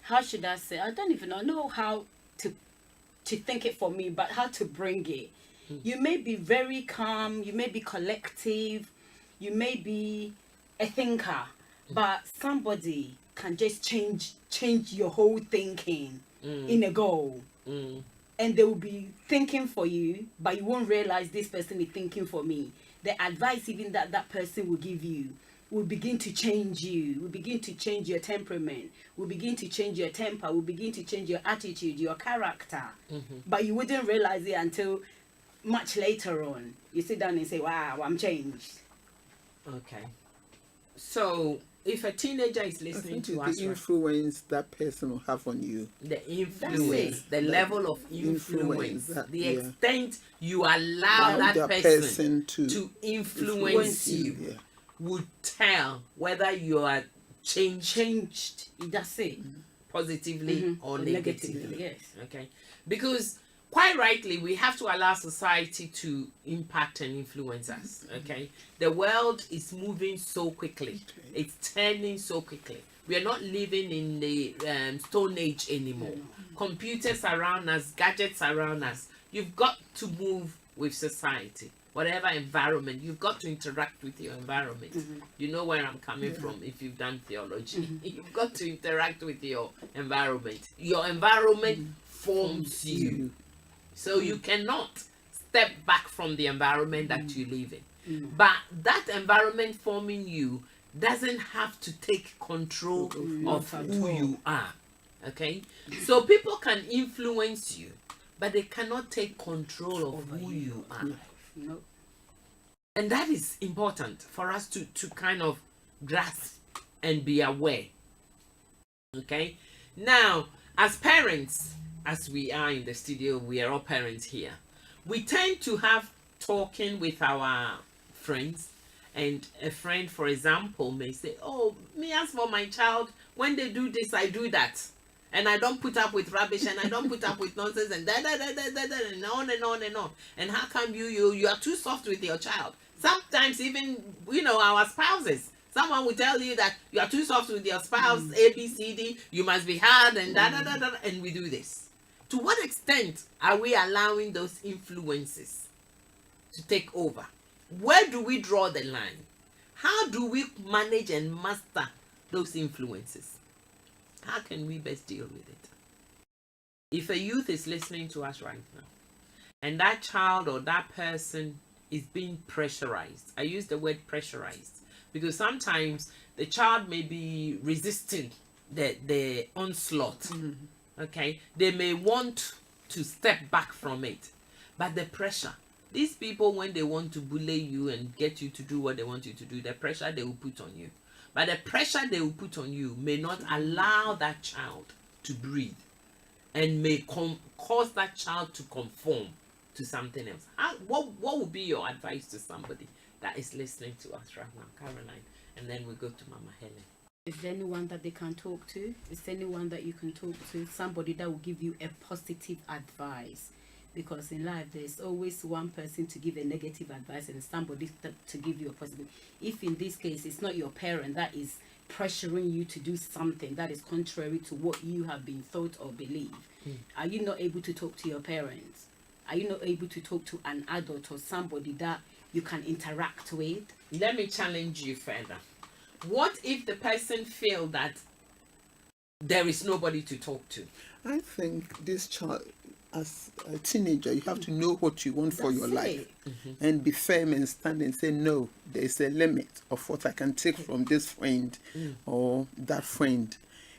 how should I say? I don't even know how to think it for me, but how to bring it. You may be very calm. You may be collective. You may be a thinker, but somebody can just change your whole thinking in a go. And they will be thinking for you, but you won't realize this person is thinking for me. The advice even that person will give you will begin to change you, will begin to change your temperament, will begin to change your temper, will begin to change your attitude, your character. But you wouldn't realize it until much later on. You sit down and say, wow, I'm changed. Okay. So, if a teenager is listening to us, the influence that person will have on you, the influence, the level of influence, the extent you allow that person to influence you would tell whether you are changed. That's it. Positively or negatively. Yes. Okay. Because quite rightly, we have to allow society to impact and influence us. Okay. The world is moving so quickly. It's turning so quickly. We are not living in the Stone Age anymore. Computers around us, gadgets around us. You've got to move with society. Whatever environment, you've got to interact with your environment. You know where I'm coming from if you've done theology. You've got to interact with your environment. Your environment forms you. So you cannot step back from the environment that you live in. But that environment forming you doesn't have to take control of who you are. Okay? So people can influence you, but they cannot take control of who you are. No. And that is important for us to kind of grasp and be aware. Okay? Now, as parents, as we are in the studio, we are all parents here. We tend to have talking with our friends, And a friend, for example, may say, oh, me as for my child, when they do this, I do that. And I don't put up with rubbish, and I don't put up with nonsense, and and on and on and on. And how come you are too soft with your child? Sometimes even, our spouses, someone will tell you that you are too soft with your spouse, A, B, C, D, you must be hard, and and we do this. To what extent are we allowing those influences to take over? Where do we draw the line? How do we manage and master those influences? How can we best deal with it? If a youth is listening to us right now, and that child or that person is being pressurized, I use the word pressurized because sometimes the child may be resisting the onslaught. Okay, they may want to step back from it, but the pressure, these people, when they want to bully you and get you to do what they want you to do, the pressure they will put on you, but the pressure they will put on you may not allow that child to breathe and may cause that child to conform to something else. What would be your advice to somebody that is listening to us right now, Caroline? And then we go to Mama Helen. Is there anyone that they can talk to? Is there anyone that you can talk to? Somebody that will give you a positive advice. Because in life, there's always one person to give a negative advice and somebody to give you a positive. If in this case, it's not your parent that is pressuring you to do something that is contrary to what you have been taught or believe, are you not able to talk to your parents? Are you not able to talk to an adult or somebody that you can interact with? Let me challenge you further. What if the person feel that there is nobody to talk to? I think this child, as a teenager, you have to know what you want for your life and be firm and stand and say, no, there's a limit of what I can take from this friend or that friend.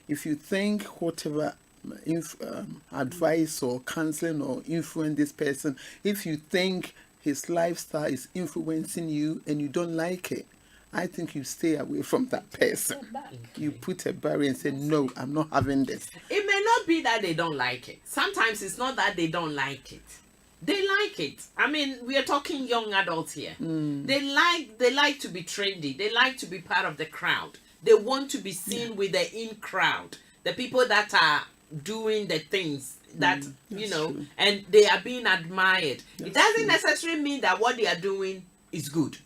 If you think whatever advice or counseling or influence this person, if you think his lifestyle is influencing you and you don't like it, I think you stay away from that person. You put a barrier and say, no, I'm not having this. It may not be that they don't like it. Sometimes it's not that they don't like it. They like it. I mean, we are talking young adults here. They like to be trendy. They like to be part of the crowd. They want to be seen with the in crowd. The people that are doing the things that, true. and they are being admired. It doesn't necessarily mean that what they are doing is good.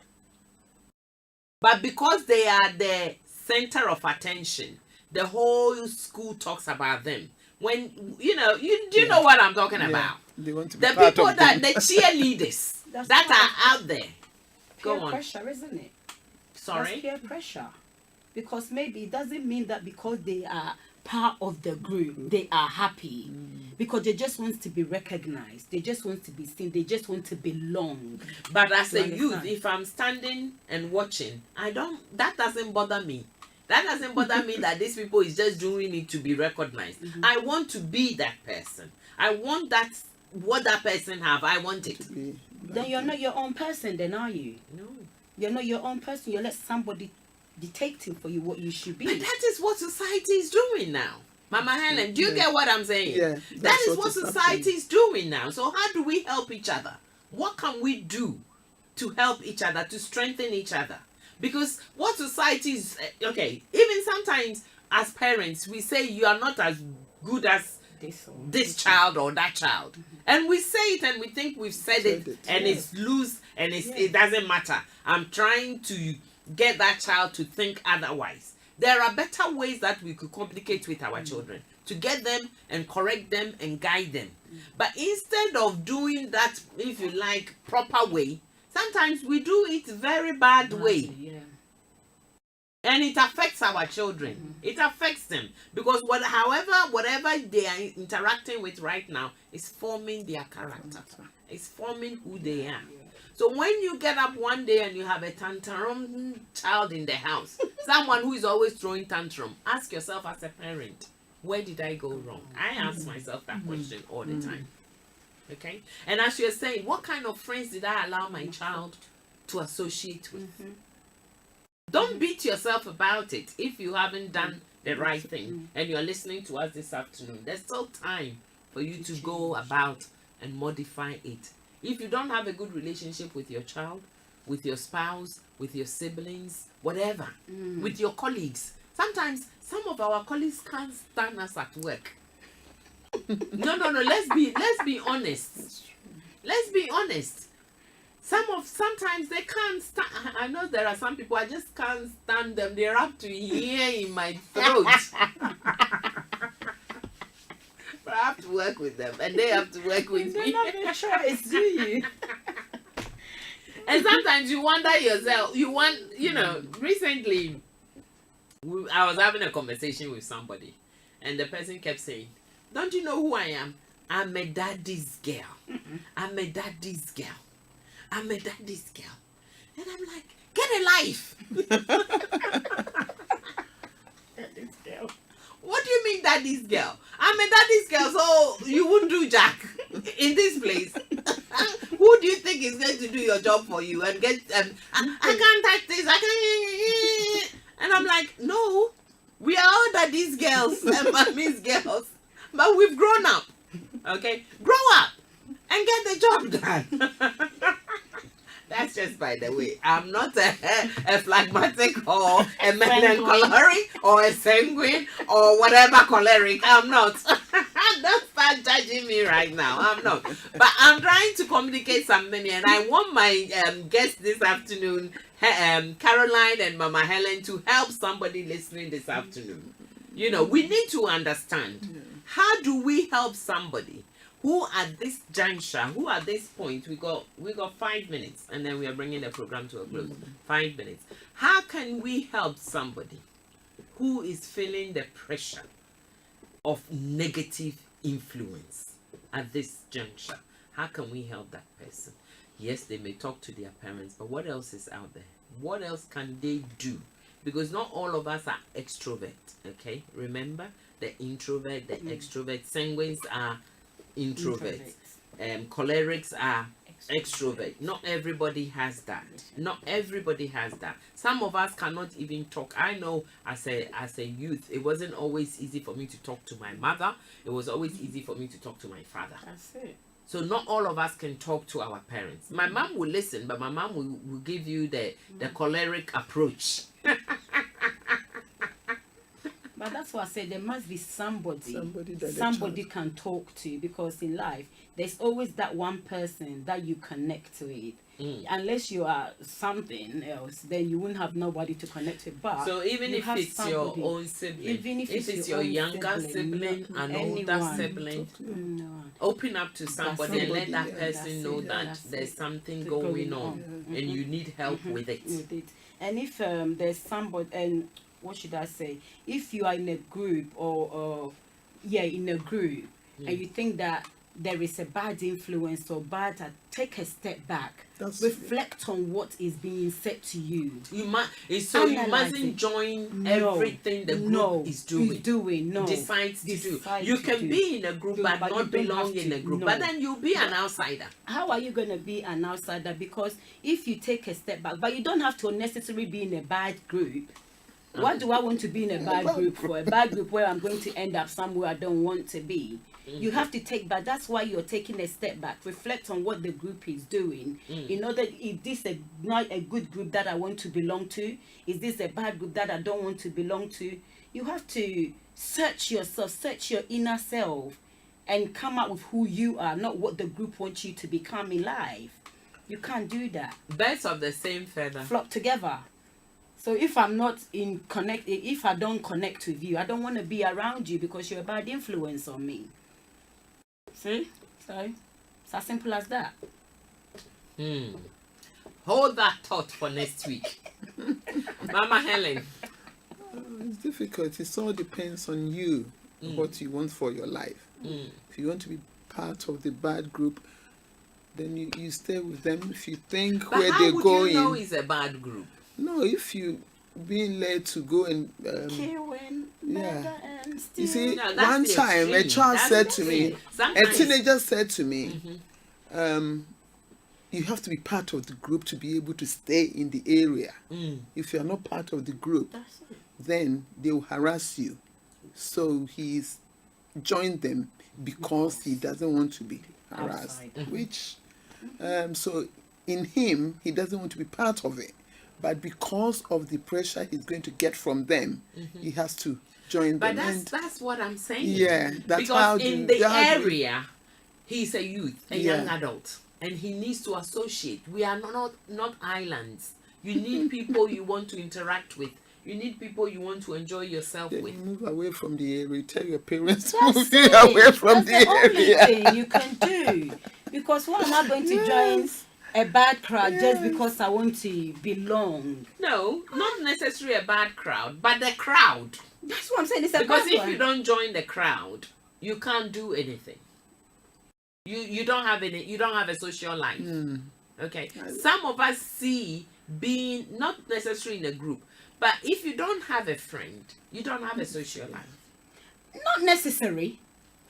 But because they are the center of attention, the whole school talks about them. When you know what I'm talking about. They want to be The part people of that them. the cheerleaders that are out there. Peer Go on. pressure, isn't it? Sorry. That's peer pressure. Because maybe it doesn't mean that because they are part of the group, they are happy. Because they just want to be recognized. They just want to be seen. They just want to belong. But as You a youth, understand? if I'm standing and watching, that doesn't bother me. That doesn't bother me that these people is just doing it to be recognized. I want to be that person. I want that, what that person have. I want it. Then you're not your own person, then, are you? No. You're not your own person. You let somebody dictating for you what you should be. But that is what society is doing now. Mama Helen, do you get what I'm saying? Yeah, that that's is what what is society is doing now. So how do we help each other? What can we do to help each other, to strengthen each other? Because what society is, okay, even sometimes as parents, we say you are not as good as this child or that child. And we say it and we think we've said it and it's loose and it doesn't matter. I'm trying to get that child to think otherwise. There are better ways that we could communicate with our children to get them and correct them and guide them. But instead of doing that, if you like, proper way, sometimes we do it very bad way. And it affects our children. It affects them. Because whatever they are interacting with right now is forming their character. It's forming who they are. So when you get up one day and you have a tantrum child in the house, someone who is always throwing tantrum, ask yourself as a parent, where did I go wrong? I ask myself that question all the time. Okay? And as you're saying, what kind of friends did I allow my child to associate with? Don't beat yourself about it if you haven't done the right thing and you're listening to us this afternoon. There's still time for you to go about and modify it. If you don't have a good relationship with your child, with your spouse, with your siblings, whatever, with your colleagues. Sometimes some of our colleagues can't stand us at work. No. Let's be honest. Let's be honest. Sometimes they can't stand. I know there are some people I just can't stand them. They're up to here in my throat. But I have to work with them, and they have to work with me. You don't have a choice, do you? And sometimes you wonder yourself. Recently, I was having a conversation with somebody, and the person kept saying, "Don't you know who I am? I'm a daddy's girl. I'm a daddy's girl. I'm a daddy's girl." And I'm like, get a life. Daddy's girl. What do you mean daddy's girl? I'm a daddy's girl, so you wouldn't do jack in this place. Who do you think is going to do your job for you and get I can't touch this, I can't. And I'm like, no, we are all daddy's girls and mommy's girls, but we've grown up. Okay, grow up and get the job done. That's just by the way. I'm not a phlegmatic or a melancholic or a sanguine or whatever choleric. I'm not. Don't start judging me right now. I'm not. But I'm trying to communicate something, and I want my guests this afternoon, Caroline and Mama Helen, to help somebody listening this afternoon. We need to understand, how do we help somebody who at this juncture, who at this point, we got 5 minutes, and then we are bringing the program to a close. 5 minutes. How can we help somebody who is feeling the pressure of negative influence at this juncture? How can we help that person? Yes, they may talk to their parents, but what else is out there? What else can they do? Because not all of us are extrovert, okay? Remember, the introvert, the extrovert, sanguines are introverts. Cholerics are extrovert. Not everybody has that. Not everybody has that. Some of us cannot even talk. I know as a youth, it wasn't always easy for me to talk to my mother. It was always easy for me to talk to my father. That's it. So not all of us can talk to our parents. My mom will listen, but my mom will give you the choleric approach. But that's why I said there must be somebody that can talk to, because in life there's always that one person that you connect with. Unless you are something else, then you wouldn't have nobody to connect with. But so even if it's your own sibling, even if it's your younger sibling, an older sibling, open up to somebody and let that person know that there's something going on and you need help with it. And if there's somebody, and what should I say? If you are in a group in a group, and you think that there is a bad influence or take a step back. Reflect on what is being said to you. You mustn't join everything the group is doing. Decides to do. You can be in a group but not belong in a group. But then you'll be an outsider. How are you going to be an outsider? Because if you take a step back, but you don't have to necessarily be in a bad group. What do I want to be in a bad group for? A bad group where I'm going to end up somewhere I don't want to be. You have to take back. That's why you're taking a step back. Reflect on what the group is doing. In order, is this not a good group that I want to belong to? Is this a bad group that I don't want to belong to? You have to search yourself, search your inner self, and come up with who you are, not what the group wants you to become in life. You can't do that. Birds of the same feather flock together. So if I'm not if I don't connect with you, I don't want to be around you because you're a bad influence on me. See? So it's as simple as that. Hold that thought for next week. Mama Helen. It's difficult. It all depends on you, what you want for your life. If you want to be part of the bad group, then you stay with them. If you think but where how they're would going. You know it's a bad group? No, if you being led to go and killing, murder, and steal. You see, no, one time a child said to me, a teenager said to me, you have to be part of the group to be able to stay in the area. If you are not part of the group, then they will harass you. So he's joined them because he doesn't want to be harassed. Which, so in him, he doesn't want to be part of it. But because of the pressure he's going to get from them, he has to join But them. that's what I'm saying. Yeah, that's because how in the area, he's a youth, a young adult, and he needs to associate. We are not islands. You need people you want to interact with. You need people you want to enjoy yourself Then with. you move away from the area. Tell your parents to That's move it. away from That's the only area. thing you can do. Because why am I going to join a bad crowd just because I want to belong? No, not necessarily a bad crowd, but the crowd. That's what I'm saying. It's a Because bad if one. you don't join the crowd, you can't do anything. You don't have a social life. Okay. Some of us see being not necessarily in a group, but if you don't have a friend, you don't have a social life. Not necessary.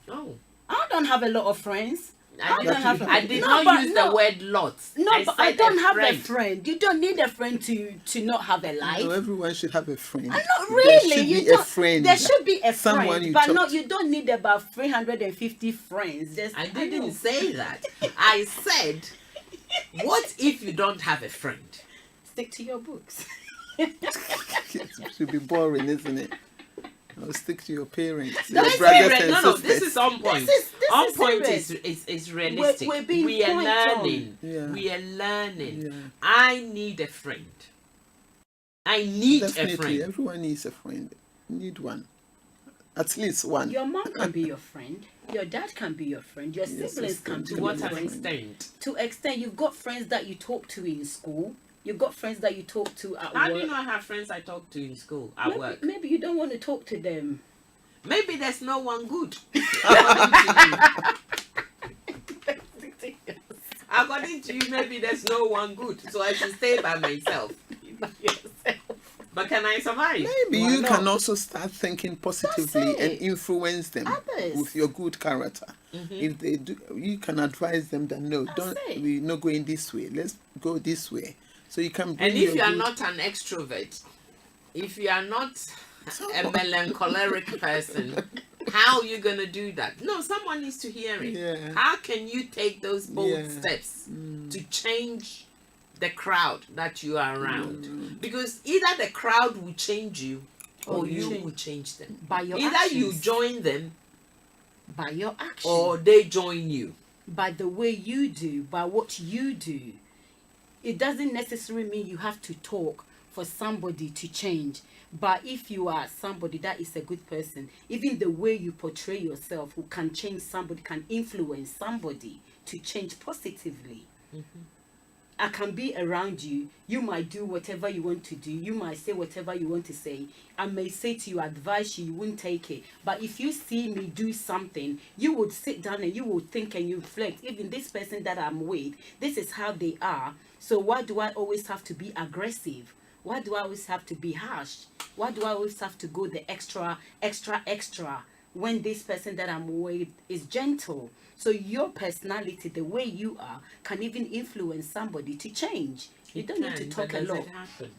No. I don't have a lot of friends. I did No, not but use no. the word lots. No, but said I don't have friend. a friend. You don't need a friend to not have a life. No, everyone should have a friend. Not There really. should You be a don't. friend. There should be a Someone friend, you but talk no, to. you don't need about 350 friends. I didn't say that. I said, what if you don't have a friend? Stick to your books. It should be boring, isn't it? I'll stick to your parents, your Let's be brothers real. and No, sisters. this is on point. This On is point serious. is realistic. We're being We are point on. learning. Yeah. We are learning. Yeah. I need a friend. I need a Definitely, friend. everyone needs a friend. You need one. At least one. Your mom can be your friend. Your dad can be your friend. Your Your siblings sister can to be To your what an friend. extent? To extent, you've got friends that you talk to in school. You've got friends that you talk to at How work. do you not have friends I talk to in school, at maybe, work? maybe you don't want to talk to them. Maybe there's no one good. According to you, maybe there's no one good. So I should stay by myself. But can I survive? Maybe Why you not? can also start thinking positively That's and it. influence them Others. with your good character. If they do, you can advise them that no, don't it. we're not going this way. Let's go this way. So you can bring And if your you are good- not an extrovert, if you are not a melancholic person, how are you going to do that? No, someone needs to hear it. Yeah. How can you take those bold Yeah. steps to change the crowd that you are around? Because either the crowd will change you or you will change them. By your Either you actions. join them By your action. or they join you. By the way you do, by what you do. It doesn't necessarily mean you have to talk for somebody to change. But if you are somebody that is a good person, even the way you portray yourself who can change somebody, can influence somebody to change positively. I can be around you. You might do whatever you want to do. You might say whatever you want to say. I may say to you, advise you, you wouldn't take it. But if you see me do something, you would sit down and you would think and you reflect. Even this person that I'm with, this is how they are. So why do I always have to be aggressive? Why do I always have to be harsh? Why do I always have to go the extra when this person that I'm with is gentle? So your personality, the way you are, can even influence somebody to change. You don't need to talk a lot. It happen?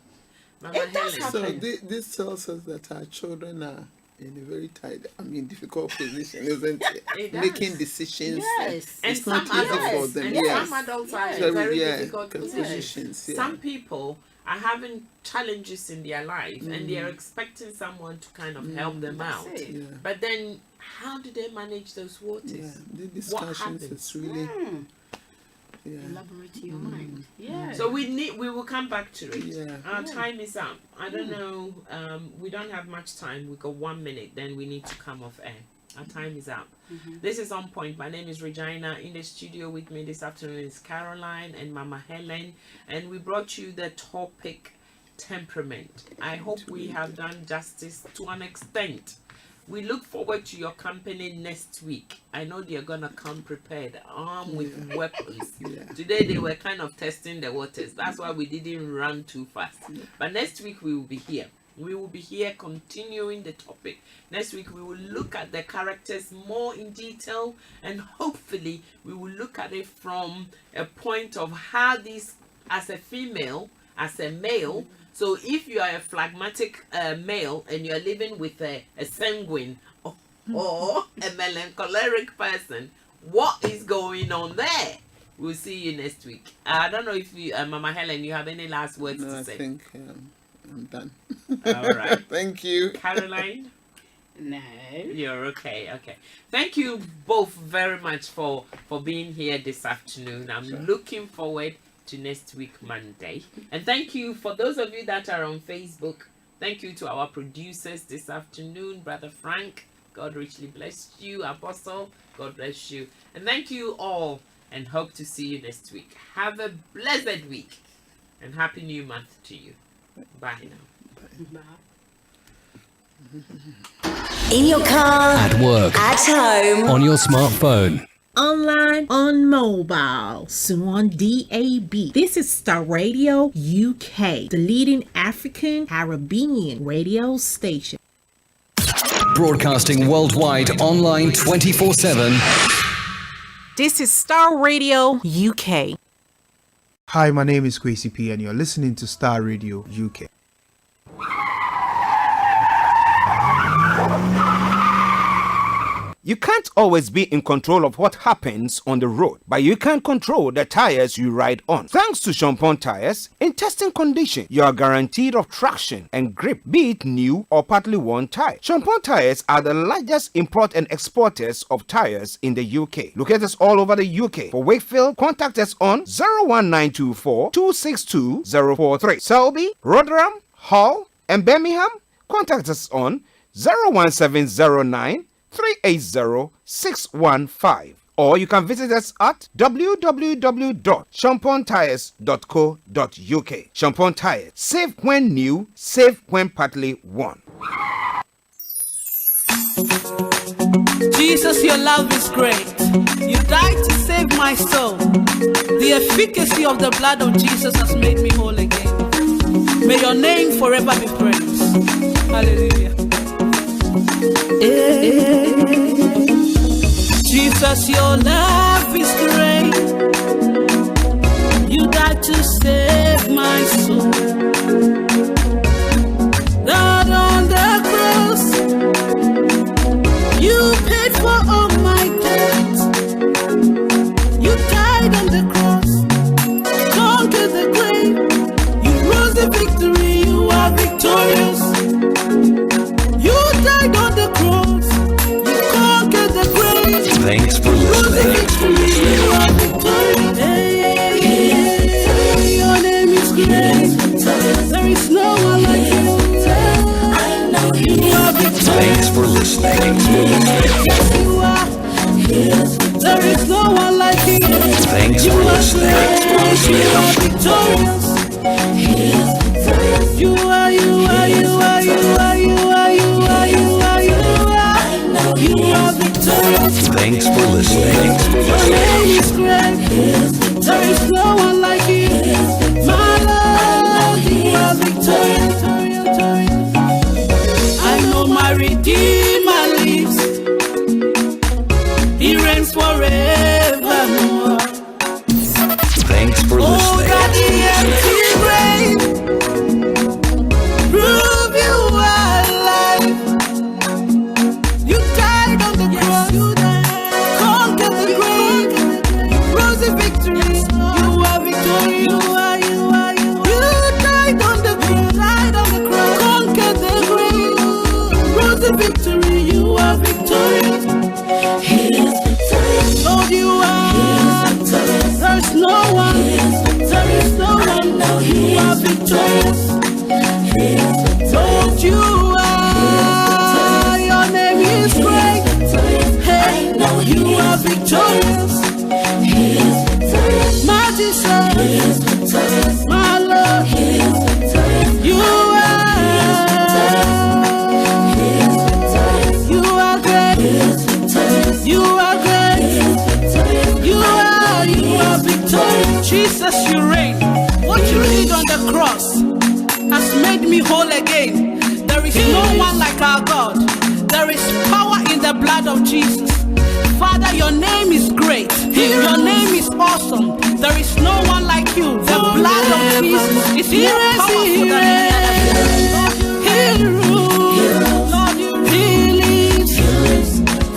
Mama It does Helen, So happen. this tells us that our children are in a very tight, difficult position, isn't it? It does. Making decisions. Yes. And It's not some easy adults, for them. and Yes. some adults are in Very, very yeah, difficult positions, yeah. Some people are having challenges in their life and they are expecting someone to kind of help them out. it. Yeah. But then, how do they manage those waters? Yeah, the What discussions happens? is really, yeah. Elaborate to your mind. Yeah. So we will come back to it. Yeah. Our time is up. I don't know. We don't have much time. We got 1 minute. Then we need to come off air. Our time is up. This is On Point. My name is Regina. In the studio with me this afternoon is Caroline and Mama Helen. And we brought you the topic temperament. I hope we have done justice to an extent. We look forward to your company next week. I know they're gonna come prepared, armed with weapons. Yeah. Today they were kind of testing the waters. That's why we didn't run too fast. But next week we will be here. We will be here continuing the topic. Next week we will look at the characters more in detail, and hopefully we will look at it from a point of how these, as a female, as a male. So if you are a phlegmatic male and you're living with a sanguine or a melancholic person, what is going on there? We'll see you next week. I don't know if you, Mama Helen, you have any last words No, to I say. think I'm done. All right. Thank you. Caroline? No. You're okay. Okay. Thank you both very much for being here this afternoon. I'm looking forward to next week, Monday. And thank you for those of you that are on Facebook. Thank you to our producers this afternoon, Brother Frank. God richly bless you. Apostle, God bless you. And thank you all, and hope to see you next week. Have a blessed week and happy new month to you. Bye now. In your car, At work, at home, on your smartphone. Online, on mobile, soon on DAB. This is Star Radio UK, the leading African Caribbean radio station. Broadcasting worldwide online 24/7. This is Star Radio UK. Hi, my name is Kwesi P, and you're listening to Star Radio UK. You can't always be in control of what happens on the road, but you can control the tires you ride on. Thanks to Champon Tires, in testing condition, you are guaranteed of traction and grip, be it new or partly worn tire. Champon Tires are the largest import and exporters of tires in the UK. Locate us all over the UK. For Wakefield, contact us on 01924 262 043. Selby, Rotherham, Hull, and Birmingham, contact us on 01709 380-615, or you can visit us at www.champontires.co.uk. Champon Tires, safe when new, safe when partly worn. Jesus, your love is great. You died to save my soul. The efficacy of the blood of Jesus has made me whole again. May your name forever be praised. Hallelujah. Jesus, your love is great. You died to save my soul. That on the cross, you paid for all my debts. You died on the cross, conquered the grave. You rose the victory, you are victorious. You died on the cross, you conquered the grave. Thanks for listening. You are victorious. Hey, your name is great. There is no one like you. I know you are victorious. Thanks for listening. You are. There is no one like you. Thanks You for are listening. great. You are victorious. You are, you are, you are, you are, you are, you are, you are, you are. You are victorious. Thanks for listening. Your name is great. There is no one like you. My Lord, you are victorious. I know my Redeemer lives. He reigns forevermore. Thanks for Oh, listening. that the empty grave prove you are alive. You died on the cross, conquered the grave, you rose the victory. You are victorious. You are, you are, you are. You died on the cross, conquered the grave, rose the victory. You are victorious. He is victorious. Lord, you are. There's no one. There is no one. You are victorious. Lord, you are. Your name is great. Hey, you are victorious. My Jesus, my Lord, you are. You are great. You are great. You are victorious. Jesus, you reign. What you did on the cross has made me whole again. There is no one like our God. There is power in the blood of Jesus. Father, your name is great. Your name is awesome. There is no one like you. The blood of Jesus is more powerful than any other. He rules. Lord, he lives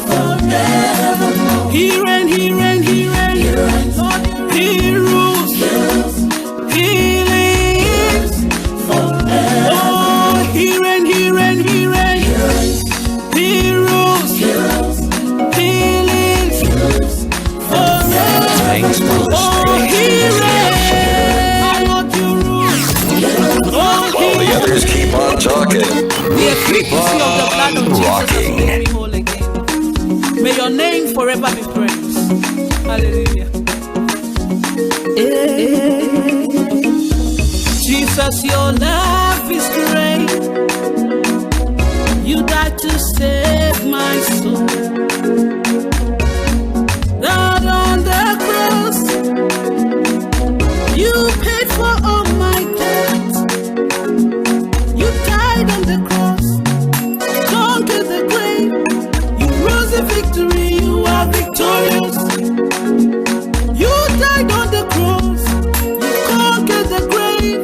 forever. He reigns. He reigns. He reigns. Lord, blood of Jesus has made me whole again. May your name forever be praised. Hallelujah. Jesus, your love is great. You died to save my soul. Down on the cross, you paid for all my debt. You died on the cross, conquered the grave. You rose in victory, you are victorious. You died on the cross, you conquered the grave.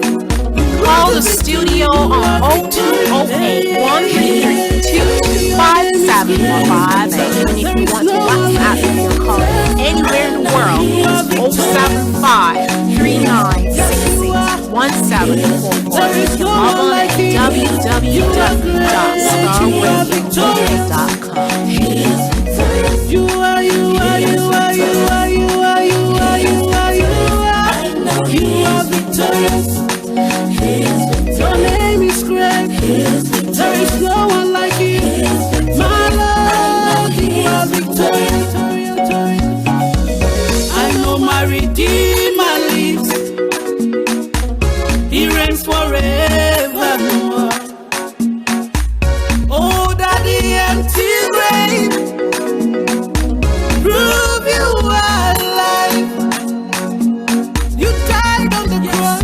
Call the studio on 0208 133 2575. And even if you want to WhatsApp, you can call anywhere in the world. It's 075 3966 1744. You can log on at www.starradiouk.com. You are, you are, you are, you are, you are, you are, you are, you are. You are victorious. Your name is great. There is no one like you. My Lord, you are victorious. I know my Redeemer lives. He reigns forevermore. Oh, that the empty grave prove you are alive. You died on the cross,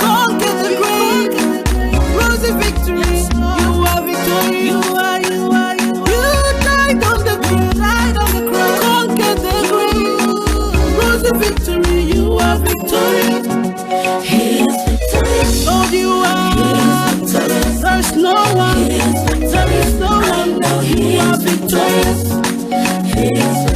conquered the grave, rose in victory. You are victorious. You are, you are, you are. You died on the cross, conquered the grave, rose in victory. You are victorious. He is victorious. Lord, you are. There's no one. There is no one. You are victorious. He is victorious.